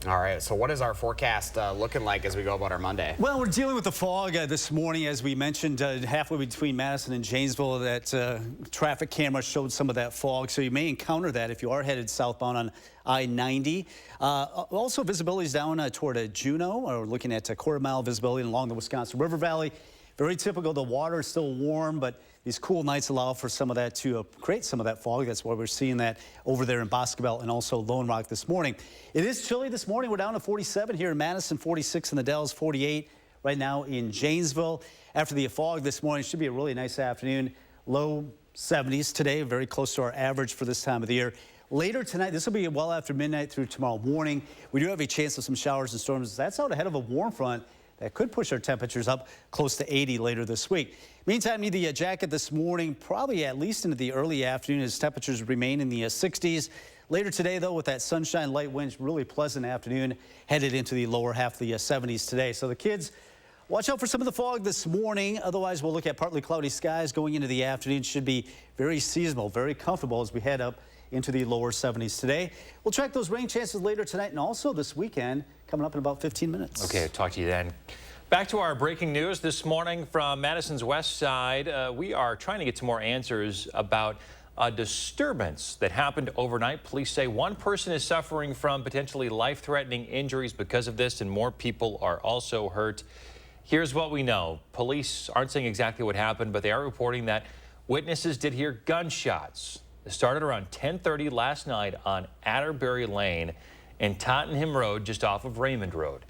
Speaker 2: All right, so what is our forecast looking like as we go about our Monday?
Speaker 3: Well, we're dealing with the fog this morning, as we mentioned, halfway between Madison and Janesville. That traffic camera showed some of that fog, so you may encounter that if you are headed southbound on I-90. Also, visibility is down toward Juneau, or looking at a quarter-mile visibility along the Wisconsin River Valley. Very typical. The water is still warm, but these cool nights allow for some of that to create some of that fog. That's why we're seeing that over there in Boscobel and also Lone Rock this morning. It is chilly this morning. We're down to 47 here in Madison, 46 in the Dells, 48 right now in Janesville. After the fog this morning, it should be a really nice afternoon. Low 70s today, very close to our average for this time of the year. Later tonight, this will be well after midnight through tomorrow morning. We do have a chance of some showers and storms. That's out ahead of a warm front that could push our temperatures up close to 80 later this week. Meantime, need the jacket this morning, probably at least into the early afternoon as temperatures remain in the 60s. Later today, though, with that sunshine, light winds, really pleasant afternoon, headed into the lower half of the 70s today. So the kids, watch out for some of the fog this morning. Otherwise, we'll look at partly cloudy skies going into the afternoon. Should be very seasonal, very comfortable as we head up into the lower 70s today. We'll track those rain chances later tonight and also this weekend, coming up in about 15 minutes.
Speaker 1: Okay, I'll talk to you then. Back to our breaking news this morning from Madison's west side. We are trying to get some more answers about a disturbance that happened overnight. Police say one person is suffering from potentially life-threatening injuries because of this, and more people are also hurt. Here's what we know. Police aren't saying exactly what happened, but they are reporting that witnesses did hear gunshots. It started around 10:30 last night on Atterbury Lane and Tottenham Road, just off of Raymond Road.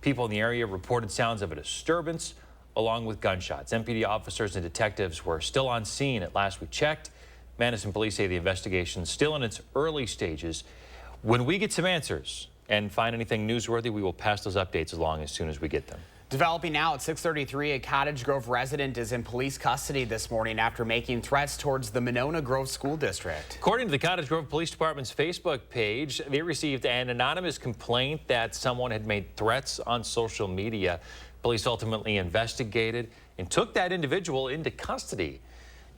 Speaker 1: People in the area reported sounds of a disturbance along with gunshots. MPD officers and detectives were still on scene at last we checked. Madison police say the investigation is still in its early stages. When we get some answers and find anything newsworthy, we will pass those updates along as soon as we get them.
Speaker 2: Developing now at 6:33, a Cottage Grove resident is in police custody this morning after making threats towards the Monona Grove School District.
Speaker 1: According to the Cottage Grove Police Department's Facebook page, they received an anonymous complaint that someone had made threats on social media. Police ultimately investigated and took that individual into custody.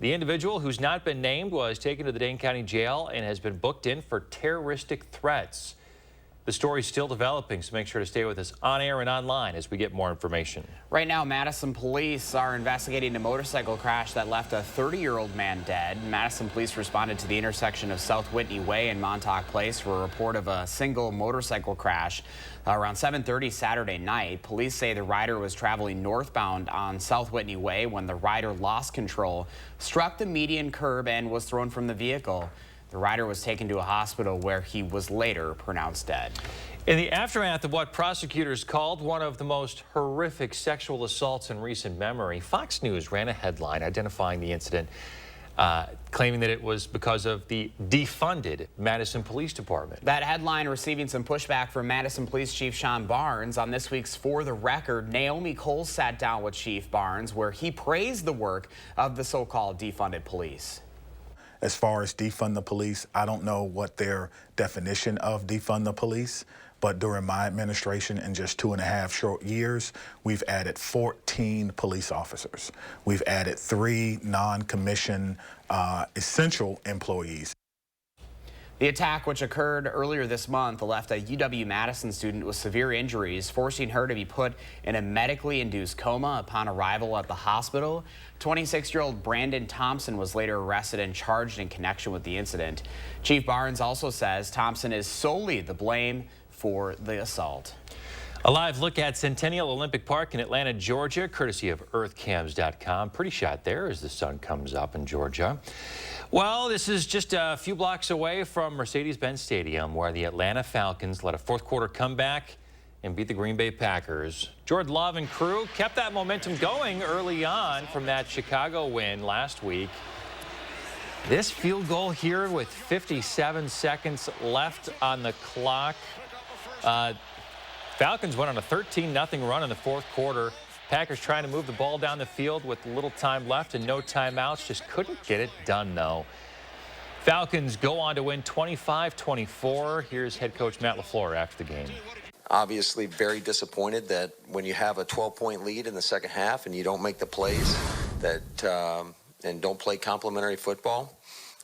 Speaker 1: The individual, who's not been named, was taken to the Dane County Jail and has been booked in for terroristic threats. The story's still developing, so make sure to stay with us on air and online as we get more information.
Speaker 2: Right now, Madison police are investigating a motorcycle crash that left a 30-year-old man dead. Madison police responded to the intersection of South Whitney Way and Montauk Place for a report of a single motorcycle crash around 7:30 Saturday night. Police say the rider was traveling northbound on South Whitney Way when the rider lost control, struck the median curb, and was thrown from the vehicle. The rider was taken to a hospital where he was later pronounced dead.
Speaker 1: In the aftermath of what prosecutors called one of the most horrific sexual assaults in recent memory, Fox News ran a headline identifying the incident claiming that it was because of the defunded Madison Police Department.
Speaker 2: That headline receiving some pushback from Madison Police Chief Sean Barnes. On this week's For the Record, Naomi Cole sat down with Chief Barnes, where he praised the work of the so-called defunded police.
Speaker 13: As far as defund the police, I don't know what their definition of defund the police, but during my administration, in just 2.5 short years, we've added 14 police officers. We've added 3 non-commissioned essential employees.
Speaker 2: The attack, which occurred earlier this month, left a UW-Madison student with severe injuries, forcing her to be put in a medically induced coma upon arrival at the hospital. 26-year-old Brandon Thompson was later arrested and charged in connection with the incident. Chief Barnes also says Thompson is solely the blame for the assault.
Speaker 1: A live look at Centennial Olympic Park in Atlanta, Georgia, courtesy of earthcams.com. Pretty shot there as the sun comes up in Georgia. Well, this is just a few blocks away from Mercedes-Benz Stadium, where the Atlanta Falcons led a fourth-quarter comeback and beat the Green Bay Packers. Jordan Love and crew kept that momentum going early on from that Chicago win last week. This field goal here with 57 seconds left on the clock. Falcons went on a 13-0 run in the fourth quarter. Packers trying to move the ball down the field with little time left and no timeouts. Just couldn't get it done, though. Falcons go on to win 25-24. Here's head coach Matt LaFleur after the game.
Speaker 12: Obviously very disappointed that when you have a 12-point lead in the second half and you don't make the plays and don't play complementary football,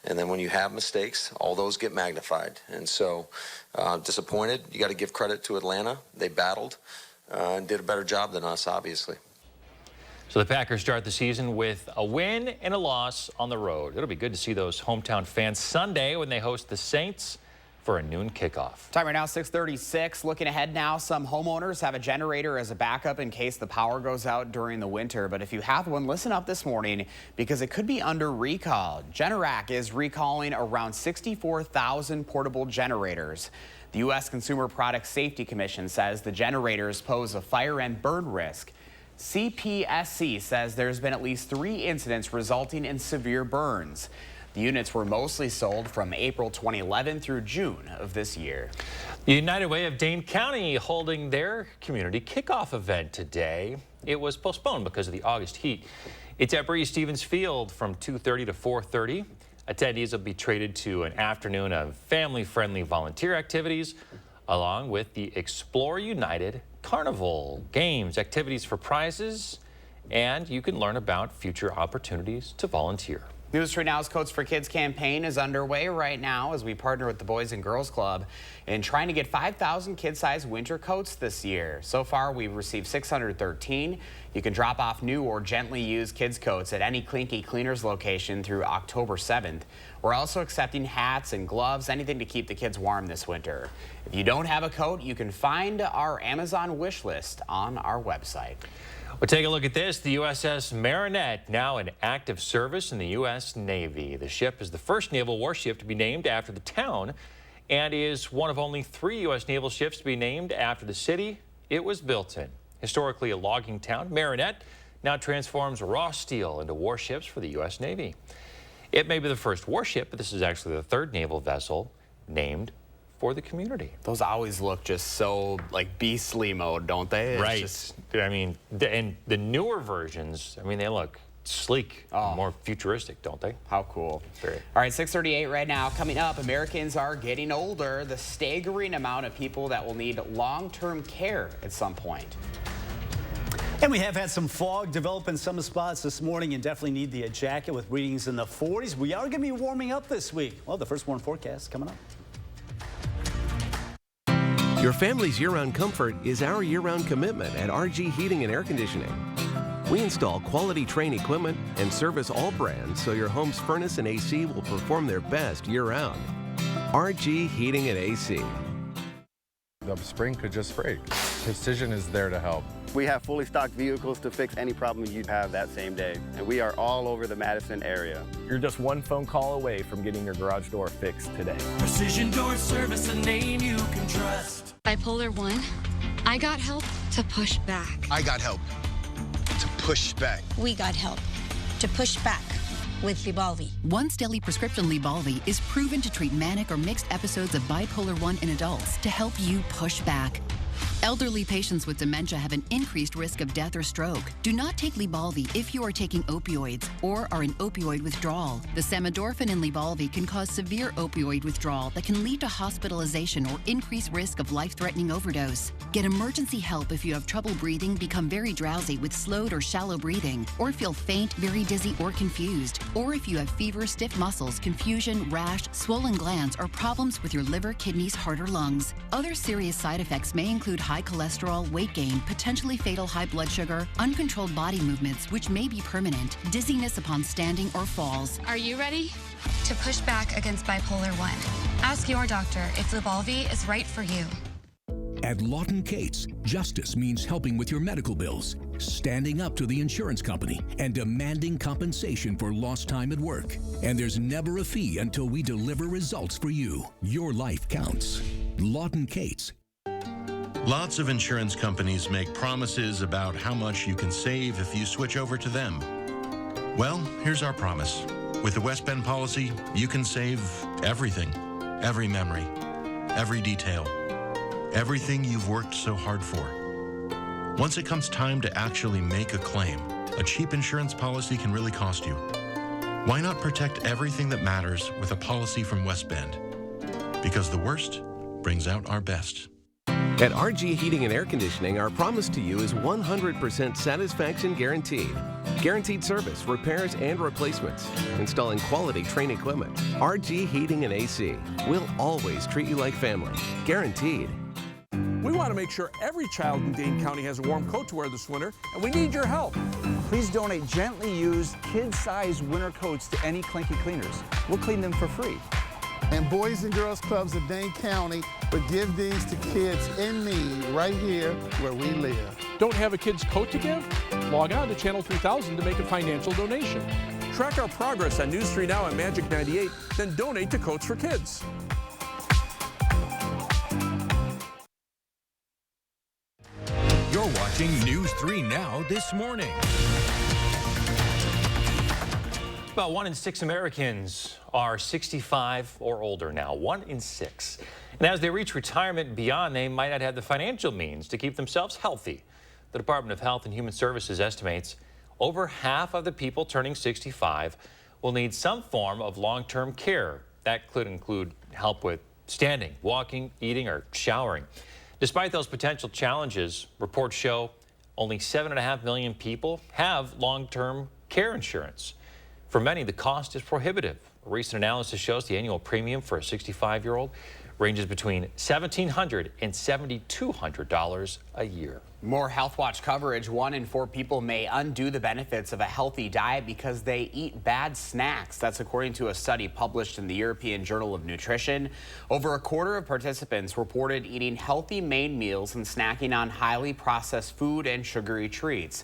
Speaker 12: and then when you have mistakes, all those get magnified. And so disappointed. You got to give credit to Atlanta. They battled and did a better job than us, obviously.
Speaker 1: So the Packers start the season with a win and a loss on the road. It'll be good to see those hometown fans Sunday when they host the Saints for a noon kickoff.
Speaker 2: Time right now, 6:36. Looking ahead now, some homeowners have a generator as a backup in case the power goes out during the winter. But if you have one, listen up this morning because it could be under recall. Generac is recalling around 64,000 portable generators. The U.S. Consumer Product Safety Commission says the generators pose a fire and burn risk. CPSC says there's been at least 3 incidents resulting in severe burns. The units were mostly sold from April 2011 through June of this year.
Speaker 1: The United Way of Dane County holding their community kickoff event today. It was postponed because of the August heat. It's at Bree Stevens Field from 2:30 to 4:30. Attendees will be treated to an afternoon of family-friendly volunteer activities, along with the Explore United Carnival, games, activities for prizes, and you can learn about future opportunities to volunteer.
Speaker 2: News Right Now's Coats for Kids campaign is underway right now as we partner with the Boys and Girls Club in trying to get 5,000 kid-sized winter coats this year. So far, we've received 613. You can drop off new or gently used kids' coats at any Clinky Cleaners location through October 7th. We're also accepting hats and gloves, anything to keep the kids warm this winter. If you don't have a coat, you can find our Amazon wish list on our website.
Speaker 1: Well, take a look at this. The USS Marinette, now in active service in the U.S. Navy. The ship is the first naval warship to be named after the town and is one of only 3 U.S. naval ships to be named after the city it was built in. Historically a logging town, Marinette now transforms raw steel into warships for the U.S. Navy. It may be the first warship, but this is actually the 3rd naval vessel named for the community.
Speaker 2: Those always look just so like beastly mode, don't they? It's
Speaker 1: right.
Speaker 2: Just...
Speaker 1: I mean, and the newer versions, I mean, they look sleek, more futuristic, don't they?
Speaker 2: How cool.
Speaker 1: Very.
Speaker 2: All right, 6:38 right now. Coming up, Americans are getting older. The staggering amount of people that will need long-term care at some point.
Speaker 3: And we have had some fog develop in some spots this morning and definitely need the jacket with readings in the 40s. We are going to be warming up this week. Well, the first warm forecast coming up.
Speaker 20: Your family's year-round comfort is our year-round commitment at RG Heating and Air Conditioning. We install quality Trane equipment and service all brands so your home's furnace and AC will perform their best year-round. RG Heating and AC.
Speaker 14: The spring could just break. Precision is there to help.
Speaker 15: We have fully stocked vehicles to fix any problem you have that same day, and we are all over the Madison area.
Speaker 17: You're just one phone call away from getting your garage door fixed today.
Speaker 26: Precision Door Service, a name you can trust.
Speaker 18: Bipolar 1, I got help to push back.
Speaker 21: I got help to push back.
Speaker 22: We got help to push back.
Speaker 4: with Lybalvi.
Speaker 5: Once daily prescription Lybalvi is proven to treat manic or mixed episodes of bipolar 1 in adults to help you push back. Elderly patients with dementia have an increased risk of death or stroke. Do not take Lybalvi if you are taking opioids or are in opioid withdrawal. The samidorphan in Lybalvi can cause severe opioid withdrawal that can lead to hospitalization or increased risk of life-threatening overdose. Get emergency help if you have trouble breathing, become very drowsy with slowed or shallow breathing, or feel faint, very dizzy, or confused. Or if you have fever, stiff muscles, confusion, rash, swollen glands, or problems with your liver, kidneys, heart, or lungs. Other serious side effects may include high cholesterol, weight gain, potentially fatal high blood sugar, uncontrolled body movements, which may be permanent, dizziness upon standing or falls.
Speaker 18: Are you ready to push back against bipolar 1? Ask your doctor if Lybalvi is right for you.
Speaker 16: At Lawton Cates, justice means helping with your medical bills, standing up to the insurance company, and demanding compensation for lost time at work. And there's never a fee until we deliver results for you. Your life counts. Lawton Cates.
Speaker 19: Lots of insurance companies make promises about how much you can save if you switch over to them. Well, here's our promise. With the West Bend policy, you can save everything, every memory, every detail, everything you've worked so hard for. Once it comes time to actually make a claim, a cheap insurance policy can really cost you. Why not protect everything that matters with a policy from West Bend? Because the worst brings out our best.
Speaker 20: At RG Heating and Air Conditioning, our promise to you is 100% satisfaction guaranteed. Guaranteed service, repairs, and replacements. Installing quality Trane equipment. RG Heating and AC. We'll always treat you like family. Guaranteed.
Speaker 21: We want to make sure every child in Dane County has a warm coat to wear this winter, and we need your help.
Speaker 22: Please donate gently used, kid-sized winter coats to any Clinky Cleaners. We'll clean them for free.
Speaker 23: And Boys and Girls Clubs of Dane County would give these to kids in need right here where we live.
Speaker 21: Don't have a kid's coat to give? Log on to Channel 3000 to make a financial donation. Track our progress on News 3 Now and Magic 98, then donate to Coats for Kids.
Speaker 24: You're watching News 3 Now this morning.
Speaker 1: About 1 in 6 Americans are 65 or older now, 1 in 6. And as they reach retirement and beyond, they might not have the financial means to keep themselves healthy. The Department of Health and Human Services estimates over half of the people turning 65 will need some form of long-term care. That could include help with standing, walking, eating, or showering. Despite those potential challenges, reports show only 7.5 million people have long-term care insurance. For many, the cost is prohibitive. A recent analysis shows the annual premium for a 65-year-old ranges between $1,700 and $7,200 a year.
Speaker 2: More Health Watch coverage. 1 in 4 people may undo the benefits of a healthy diet because they eat bad snacks. That's according to a study published in the European Journal of Nutrition. Over a quarter of participants reported eating healthy main meals and snacking on highly processed food and sugary treats.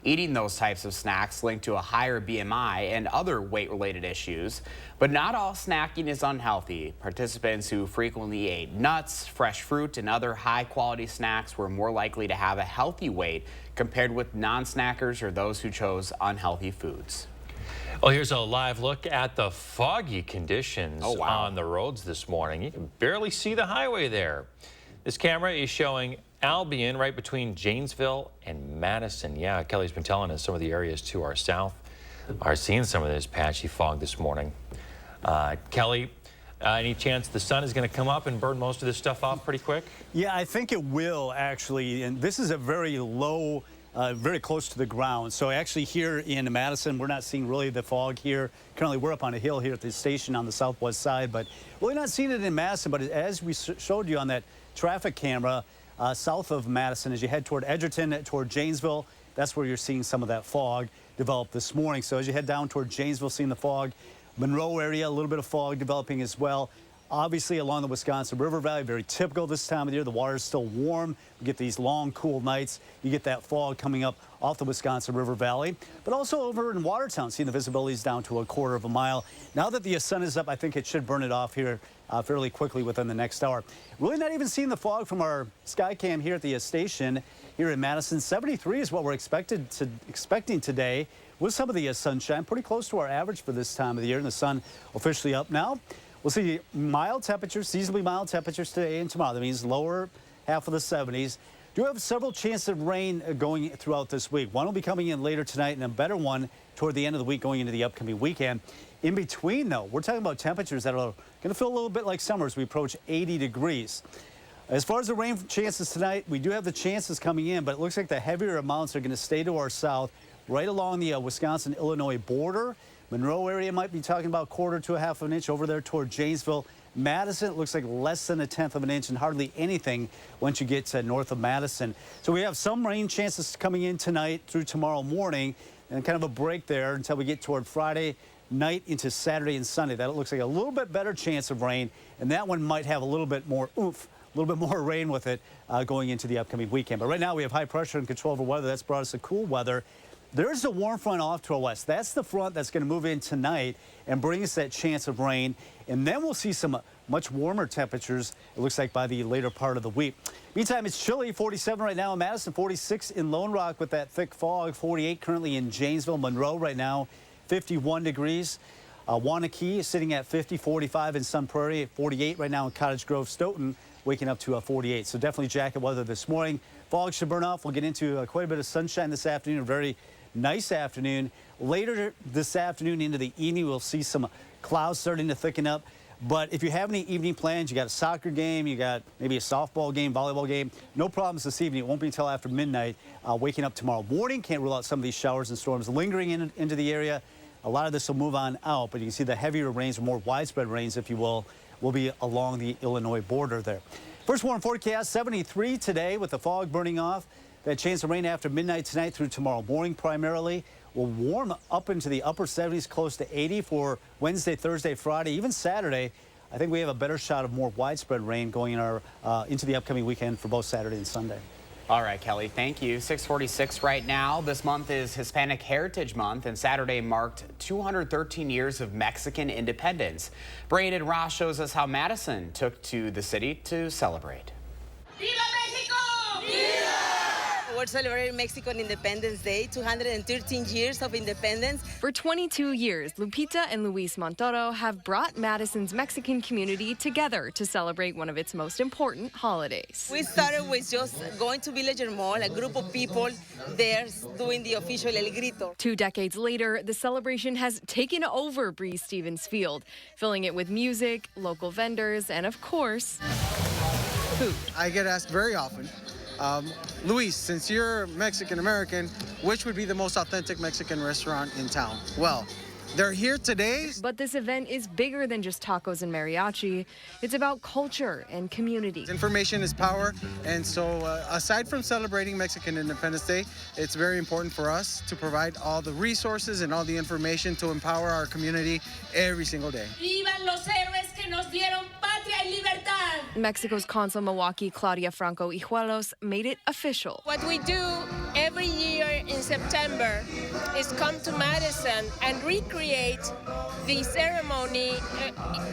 Speaker 2: Eating those types of snacks linked to a higher BMI and other weight-related issues. But not all snacking is unhealthy. Participants who frequently ate nuts, fresh fruit, and other high-quality snacks were more likely to have a healthy weight compared with non-snackers or those who chose unhealthy foods.
Speaker 1: Well, here's a live look at the foggy conditions on the roads this morning. You can barely see the highway there. This camera is showing Albion right between Janesville and Madison. Yeah, Kelly's been telling us some of the areas to our south are seeing some of this patchy fog this morning. Kelly, any chance the sun is going to come up and burn most of this stuff off pretty quick?
Speaker 3: Yeah, I think it will actually. And this is a very low, very close to the ground. So actually here in Madison, we're not seeing really the fog here. Currently, we're up on a hill here at the station on the southwest side, but really not seeing it in Madison. But as we showed you on that traffic camera, south of Madison, as you head toward Edgerton, toward Janesville, that's where you're seeing some of that fog develop this morning. So as you head down toward Janesville, seeing the fog, Monroe area, a little bit of fog developing as well. Obviously along the Wisconsin River Valley, very typical this time of the year. The water is still warm. We get these long, cool nights. You get that fog coming up off the Wisconsin River Valley. But also over in Watertown, seeing the visibility is down to a quarter of a mile. Now that the sun is up, I think it should burn it off here fairly quickly within the next hour. Really not even seeing the fog from our sky cam here at the station here in Madison. 73 is what we're expecting today. with some of the sunshine, pretty close to our average for this time of the year, and the sun officially up now. We'll see mild temperatures, seasonably mild temperatures today and tomorrow. That means lower half of the 70s. Do have several chances of rain going throughout this week. One will be coming in later tonight, and a better one toward the end of the week going into the upcoming weekend. In between, though, we're talking about temperatures that are going to feel a little bit like summer as we approach 80 degrees. As far as the rain chances tonight, we do have the chances coming in, but it looks like the heavier amounts are going to stay to our south, right along the Wisconsin-Illinois border. Monroe area might be talking about 1/4 to 1/2 of an inch over there toward Janesville. Madison, it looks like less than 1/10 of an inch and hardly anything once you get to north of Madison. So we have some rain chances coming in tonight through tomorrow morning, and kind of a break there until we get toward Friday night into Saturday and Sunday. That looks like a little bit better chance of rain, and that one might have a little bit more oomph, a little bit more rain with it going into the upcoming weekend. But right now we have high pressure and control over weather. That's brought us to cool weather. There's a warm front off to our west. That's the front that's going to move in tonight and bring us that chance of rain. And then we'll see some much warmer temperatures, it looks like, by the later part of the week. Meantime, it's chilly, 47 right now in Madison, 46 in Lone Rock with that thick fog, 48 currently in Janesville. Monroe right now, 51 degrees. Wanakee is sitting at 50, 45 in Sun Prairie, 48 right now in Cottage Grove. Stoughton waking up to 48. So definitely jacket weather this morning. Fog should burn off. We'll get into quite a bit of sunshine this afternoon, a very nice afternoon. Later this afternoon into the evening, we'll see some clouds starting to thicken up. But if you have any evening plans, you got a soccer game, you got maybe a softball game, volleyball game, no problems this evening. It won't be until after midnight. Waking up tomorrow morning, can't rule out some of these showers and storms lingering into the area. A lot of this will move on out, but you can see the heavier rains, or more widespread rains, if you will be along the Illinois border there. First warm forecast, 73 today with the fog burning off. That chance of rain after midnight tonight through tomorrow morning primarily. Will warm up into the upper 70s, close to 80 for Wednesday, Thursday, Friday, even Saturday. I think we have a better shot of more widespread rain going into the upcoming weekend for both Saturday and Sunday.
Speaker 2: All right, Kelly, thank you. 6:46 right now. This month is Hispanic Heritage Month, and Saturday marked 213 years of Mexican independence. Braden Ross shows us how Madison took to the city to celebrate.
Speaker 4: ¡Viva Mexico! ¡Viva! We're celebrating Mexican Independence Day, 213 years of independence.
Speaker 7: For 22 years, Lupita and Luis Montoro have brought Madison's Mexican community together to celebrate one of its most important holidays.
Speaker 4: We started with just going to Villager Mall, a group of people there doing the official El Grito.
Speaker 7: 2 decades later, the celebration has taken over Breeze Stevens Field, filling it with music, local vendors, and of course, food.
Speaker 8: I get asked very often, Luis, since you're Mexican-American, which would be the most authentic Mexican restaurant in town? Well, they're here today.
Speaker 7: But this event is bigger than just tacos and mariachi. It's about culture and community.
Speaker 8: Information is power, and so aside from celebrating Mexican Independence Day, it's very important for us to provide all the resources and all the information to empower our community every single day.
Speaker 4: ¡Vivan los héroes que nos dieron patria y libertad!
Speaker 7: Mexico's Consul Milwaukee, Claudia Franco Hijuelos, made it official.
Speaker 4: What we do every year in September is come to Madison and recreate the ceremony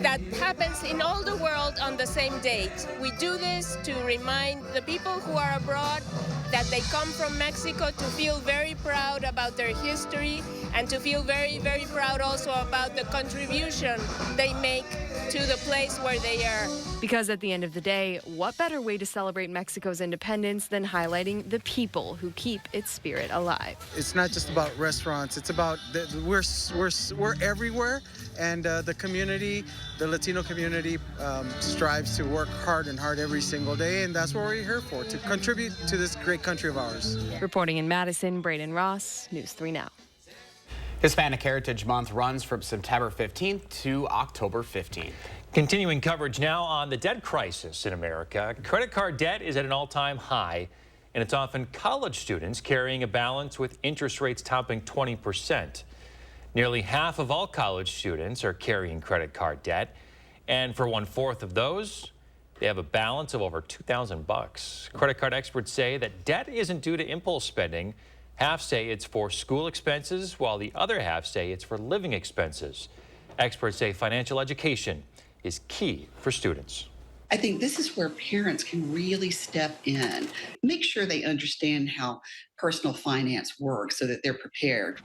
Speaker 4: that happens in all the world on the same date. We do this to remind the people who are abroad that they come from Mexico to feel very proud about their history and to feel very, very proud also about the contribution they make to the place where they are.
Speaker 7: Because at the end of the day, what better way to celebrate Mexico's independence than highlighting the people who keep its spirit alive?
Speaker 8: It's not just about restaurants. It's about we're everywhere, and the community, the Latino community, strives to work hard and hard every single day, and that's what we're here for, to contribute to this great country of ours.
Speaker 7: Reporting in Madison, Braden Ross, News 3 Now.
Speaker 2: Hispanic Heritage Month runs from September 15th to October 15th.
Speaker 1: Continuing coverage now on the debt crisis in America. Credit card debt is at an all-time high, and it's often college students carrying a balance with interest rates topping 20%. Nearly half of all college students are carrying credit card debt, and for 1/4 of those, they have a balance of over $2,000. Credit card experts say that debt isn't due to impulse spending. Half say it's for school expenses, while the other half say it's for living expenses. Experts say financial education is key for students.
Speaker 9: I think this is where parents can really step in, make sure they understand how personal finance works so that they're prepared.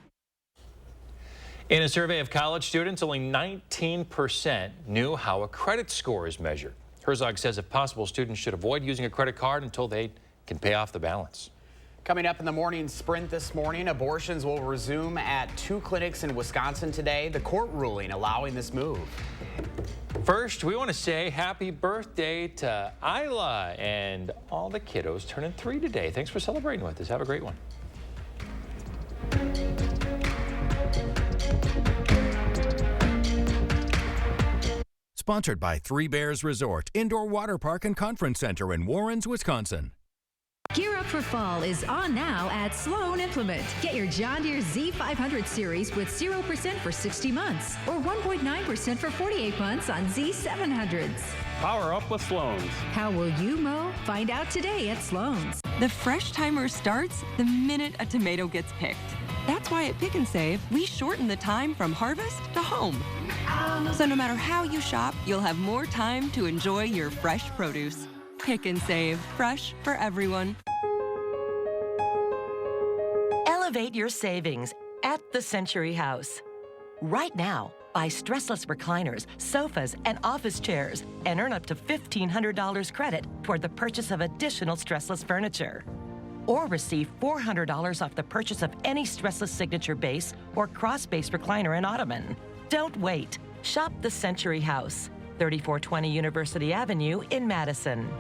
Speaker 1: In a survey of college students, only 19% knew how a credit score is measured. Herzog says if possible, students should avoid using a credit card until they can pay off the balance.
Speaker 2: Coming up in the morning sprint this morning, abortions will resume at 2 clinics in Wisconsin today. The court ruling allowing this move.
Speaker 1: First, we want to say happy birthday to Isla and all the kiddos turning 3 today. Thanks for celebrating with us. Have a great one.
Speaker 24: Sponsored by Three Bears Resort, Indoor Water Park and Conference Center in Warrens, Wisconsin.
Speaker 6: Gear Up for Fall is on now at Sloan Implement. Get your John Deere Z500 series with 0% for 60 months or 1.9% for 48 months on Z700s.
Speaker 10: Power up with Sloan's.
Speaker 6: How will you mow? Find out today at Sloan's.
Speaker 11: The fresh timer starts the minute a tomato gets picked. That's why at Pick and Save, we shorten the time from harvest to home. So no matter how you shop, you'll have more time to enjoy your fresh produce. Pick and Save, fresh for everyone.
Speaker 12: Elevate your savings at the Century House. Right now, buy stressless recliners, sofas, and office chairs and earn up to $1,500 credit toward the purchase of additional stressless furniture. Or receive $400 off the purchase of any stressless signature base or cross-base recliner and ottoman. Don't wait. Shop the Century House, 3420 University Avenue in Madison.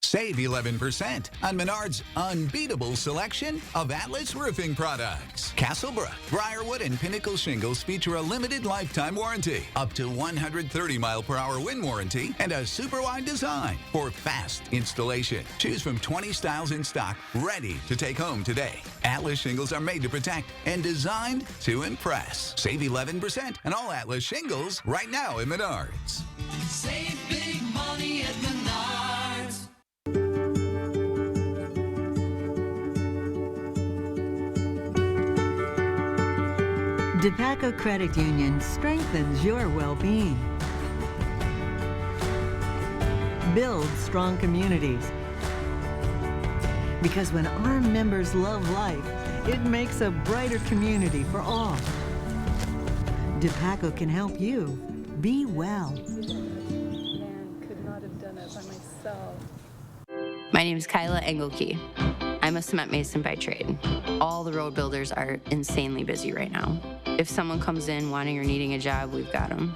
Speaker 13: Save 11% on Menard's unbeatable selection of Atlas roofing products. Castlebrook, Briarwood, and Pinnacle shingles feature a limited lifetime warranty, up to 130-mile-per-hour wind warranty, and a super wide design for fast installation. Choose from 20 styles in stock, ready to take home today. Atlas shingles are made to protect and designed to impress. Save 11% on all Atlas shingles right now at Menard's.
Speaker 26: Save big money at Menards.
Speaker 25: DePaco Credit Union strengthens your well-being. Builds strong communities. Because when our members love life, it makes a brighter community for all. DePaco can help you be well.
Speaker 27: Could not have done it by myself.
Speaker 28: My name is Kyla Engelke. I'm a cement mason by trade. All the road builders are insanely busy right now. If someone comes in wanting or needing a job, we've got them.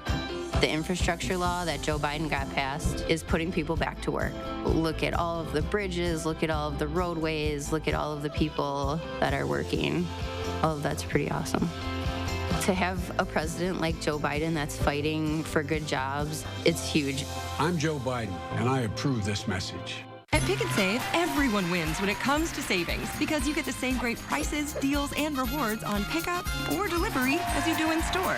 Speaker 28: The infrastructure law that Joe Biden got passed is putting people back to work. Look at all of the bridges, look at all of the roadways, look at all of the people that are working. All of that's pretty awesome. To have a president like Joe Biden that's fighting for good jobs, it's huge.
Speaker 29: I'm Joe Biden, and I approve this message.
Speaker 11: At Pick and Save, everyone wins when it comes to savings because you get the same great prices, deals, and rewards on pickup or delivery as you do in store.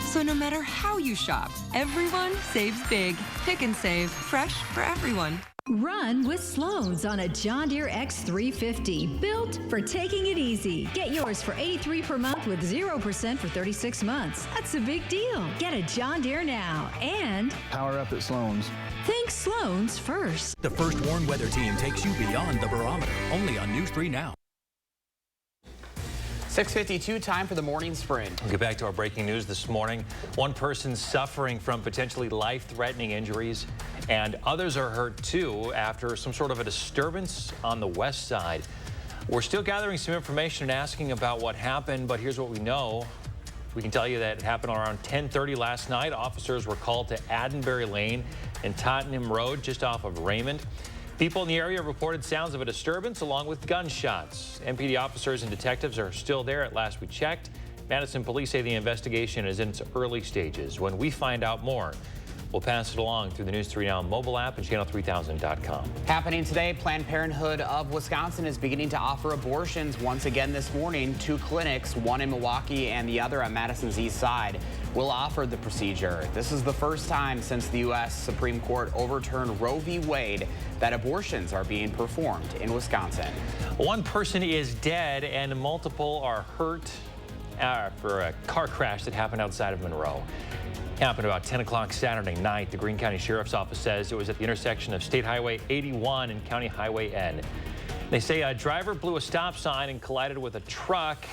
Speaker 11: So no matter how you shop, everyone saves big. Pick and Save, fresh for everyone.
Speaker 6: Run with Sloan's on a John Deere X350, built for taking it easy. Get yours for $83 per month with 0% for 36 months. That's a big deal. Get a John Deere now and
Speaker 22: Power up at Sloan's.
Speaker 6: think Sloan's first.
Speaker 24: The First Warn Weather Team takes you beyond the barometer, only on News 3 Now.
Speaker 2: 6:52, time for the morning sprint.
Speaker 1: We'll get back to our breaking news this morning. One person suffering from potentially life-threatening injuries, and others are hurt too after some sort of a disturbance on the west side. We're still gathering some information and asking about what happened, but here's what we know. We can tell you that it happened around 10:30 last night. Officers were called to Addenbury Lane and Tottenham Road, just off of Raymond. People in the area reported sounds of a disturbance along with gunshots. MPD officers and detectives are still there at last we checked. Madison police say the investigation is in its early stages. When we find out more, we'll pass it along through the News 3 Now mobile app and channel3000.com.
Speaker 2: Happening today, Planned Parenthood of Wisconsin is beginning to offer abortions once again this morning. 2 clinics, one in Milwaukee and the other on Madison's east side, will offer the procedure. This is the first time since the U.S. Supreme Court overturned Roe v. Wade that abortions are being performed in Wisconsin.
Speaker 1: One person is dead and multiple are hurt for a car crash that happened outside of Monroe. Happened about 10 o'clock Saturday night. The Greene County Sheriff's Office says it was at the intersection of State Highway 81 and County Highway N. They say a driver blew a stop sign and collided with a truck.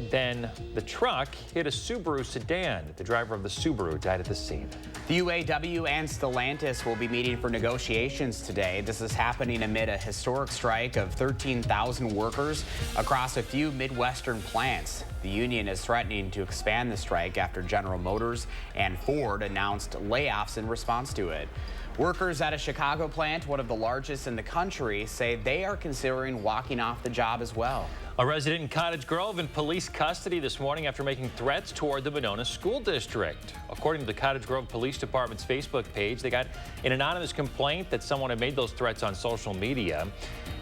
Speaker 1: Then the truck hit a Subaru sedan. The driver of the Subaru died at the scene.
Speaker 2: The UAW and Stellantis will be meeting for negotiations today. This is happening amid a historic strike of 13,000 workers across a few Midwestern plants. The union is threatening to expand the strike after General Motors and Ford announced layoffs in response to it. Workers at a Chicago plant, one of the largest in the country, say they are considering walking off the job as well.
Speaker 1: A resident in Cottage Grove in police custody this morning after making threats toward the Monona School District. According to the Cottage Grove Police Department's Facebook page, they got an anonymous complaint that someone had made those threats on social media.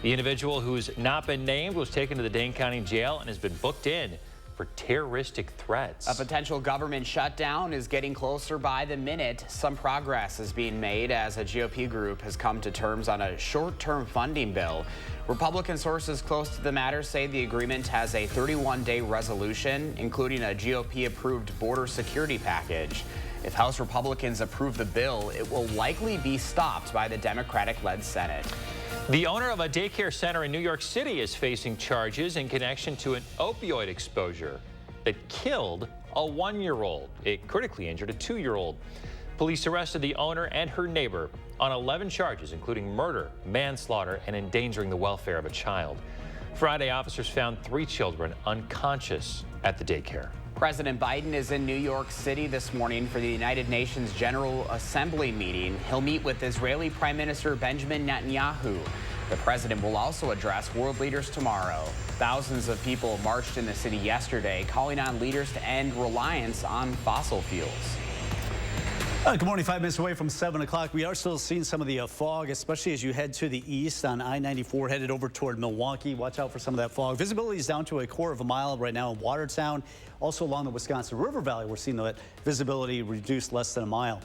Speaker 1: The individual, who's not been named, was taken to the Dane County Jail and has been booked in for terroristic threats.
Speaker 2: A potential government shutdown is getting closer by the minute. Some progress is being made as a GOP group has come to terms on a short-term funding bill. Republican sources close to the matter say the agreement has a 31-day resolution, including a GOP-approved border security package. If House Republicans approve the bill, it will likely be stopped by the Democratic-led Senate.
Speaker 1: The owner of a daycare center in New York City is facing charges in connection to an opioid exposure that killed a 1-year-old. It critically injured a 2-year-old. Police arrested the owner and her neighbor on 11 charges, including murder, manslaughter, and endangering the welfare of a child. Friday, officers found 3 children unconscious at the daycare.
Speaker 2: President Biden is in New York City this morning for the United Nations General Assembly meeting. He'll meet with Israeli Prime Minister Benjamin Netanyahu. The president will also address world leaders tomorrow. Thousands of people marched in the city yesterday, calling on leaders to end reliance on fossil fuels.
Speaker 3: Good morning. 5 minutes away from 7 o'clock. We are still seeing some of the fog, especially as you head to the east on I-94 headed over toward Milwaukee. Watch out for some of that fog. Visibility is down to 1/4 mile right now in Watertown. Also along the Wisconsin River Valley, we're seeing that visibility reduced less than a mile.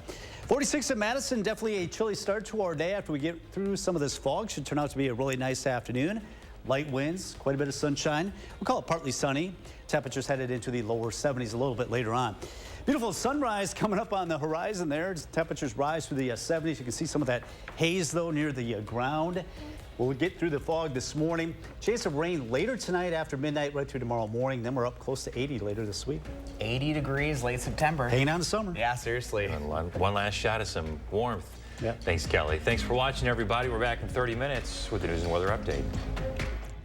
Speaker 3: 46 at Madison, definitely a chilly start to our day after we get through some of this fog. Should turn out to be a really nice afternoon. Light winds, quite a bit of sunshine. We'll call it partly sunny. Temperatures headed into the lower 70s a little bit later on. Beautiful sunrise coming up on the horizon there. As temperatures rise through the 70s. You can see some of that haze, though, near the ground. We'll get through the fog this morning. Chance of rain later tonight after midnight right through tomorrow morning. Then we're up close to 80 later this week.
Speaker 2: 80 degrees late September.
Speaker 3: Hanging on to summer.
Speaker 2: Yeah, seriously.
Speaker 1: One last shot of some warmth.
Speaker 3: Yeah.
Speaker 1: Thanks, Kelly. Thanks for watching, everybody. We're back in 30 minutes with the news and weather update.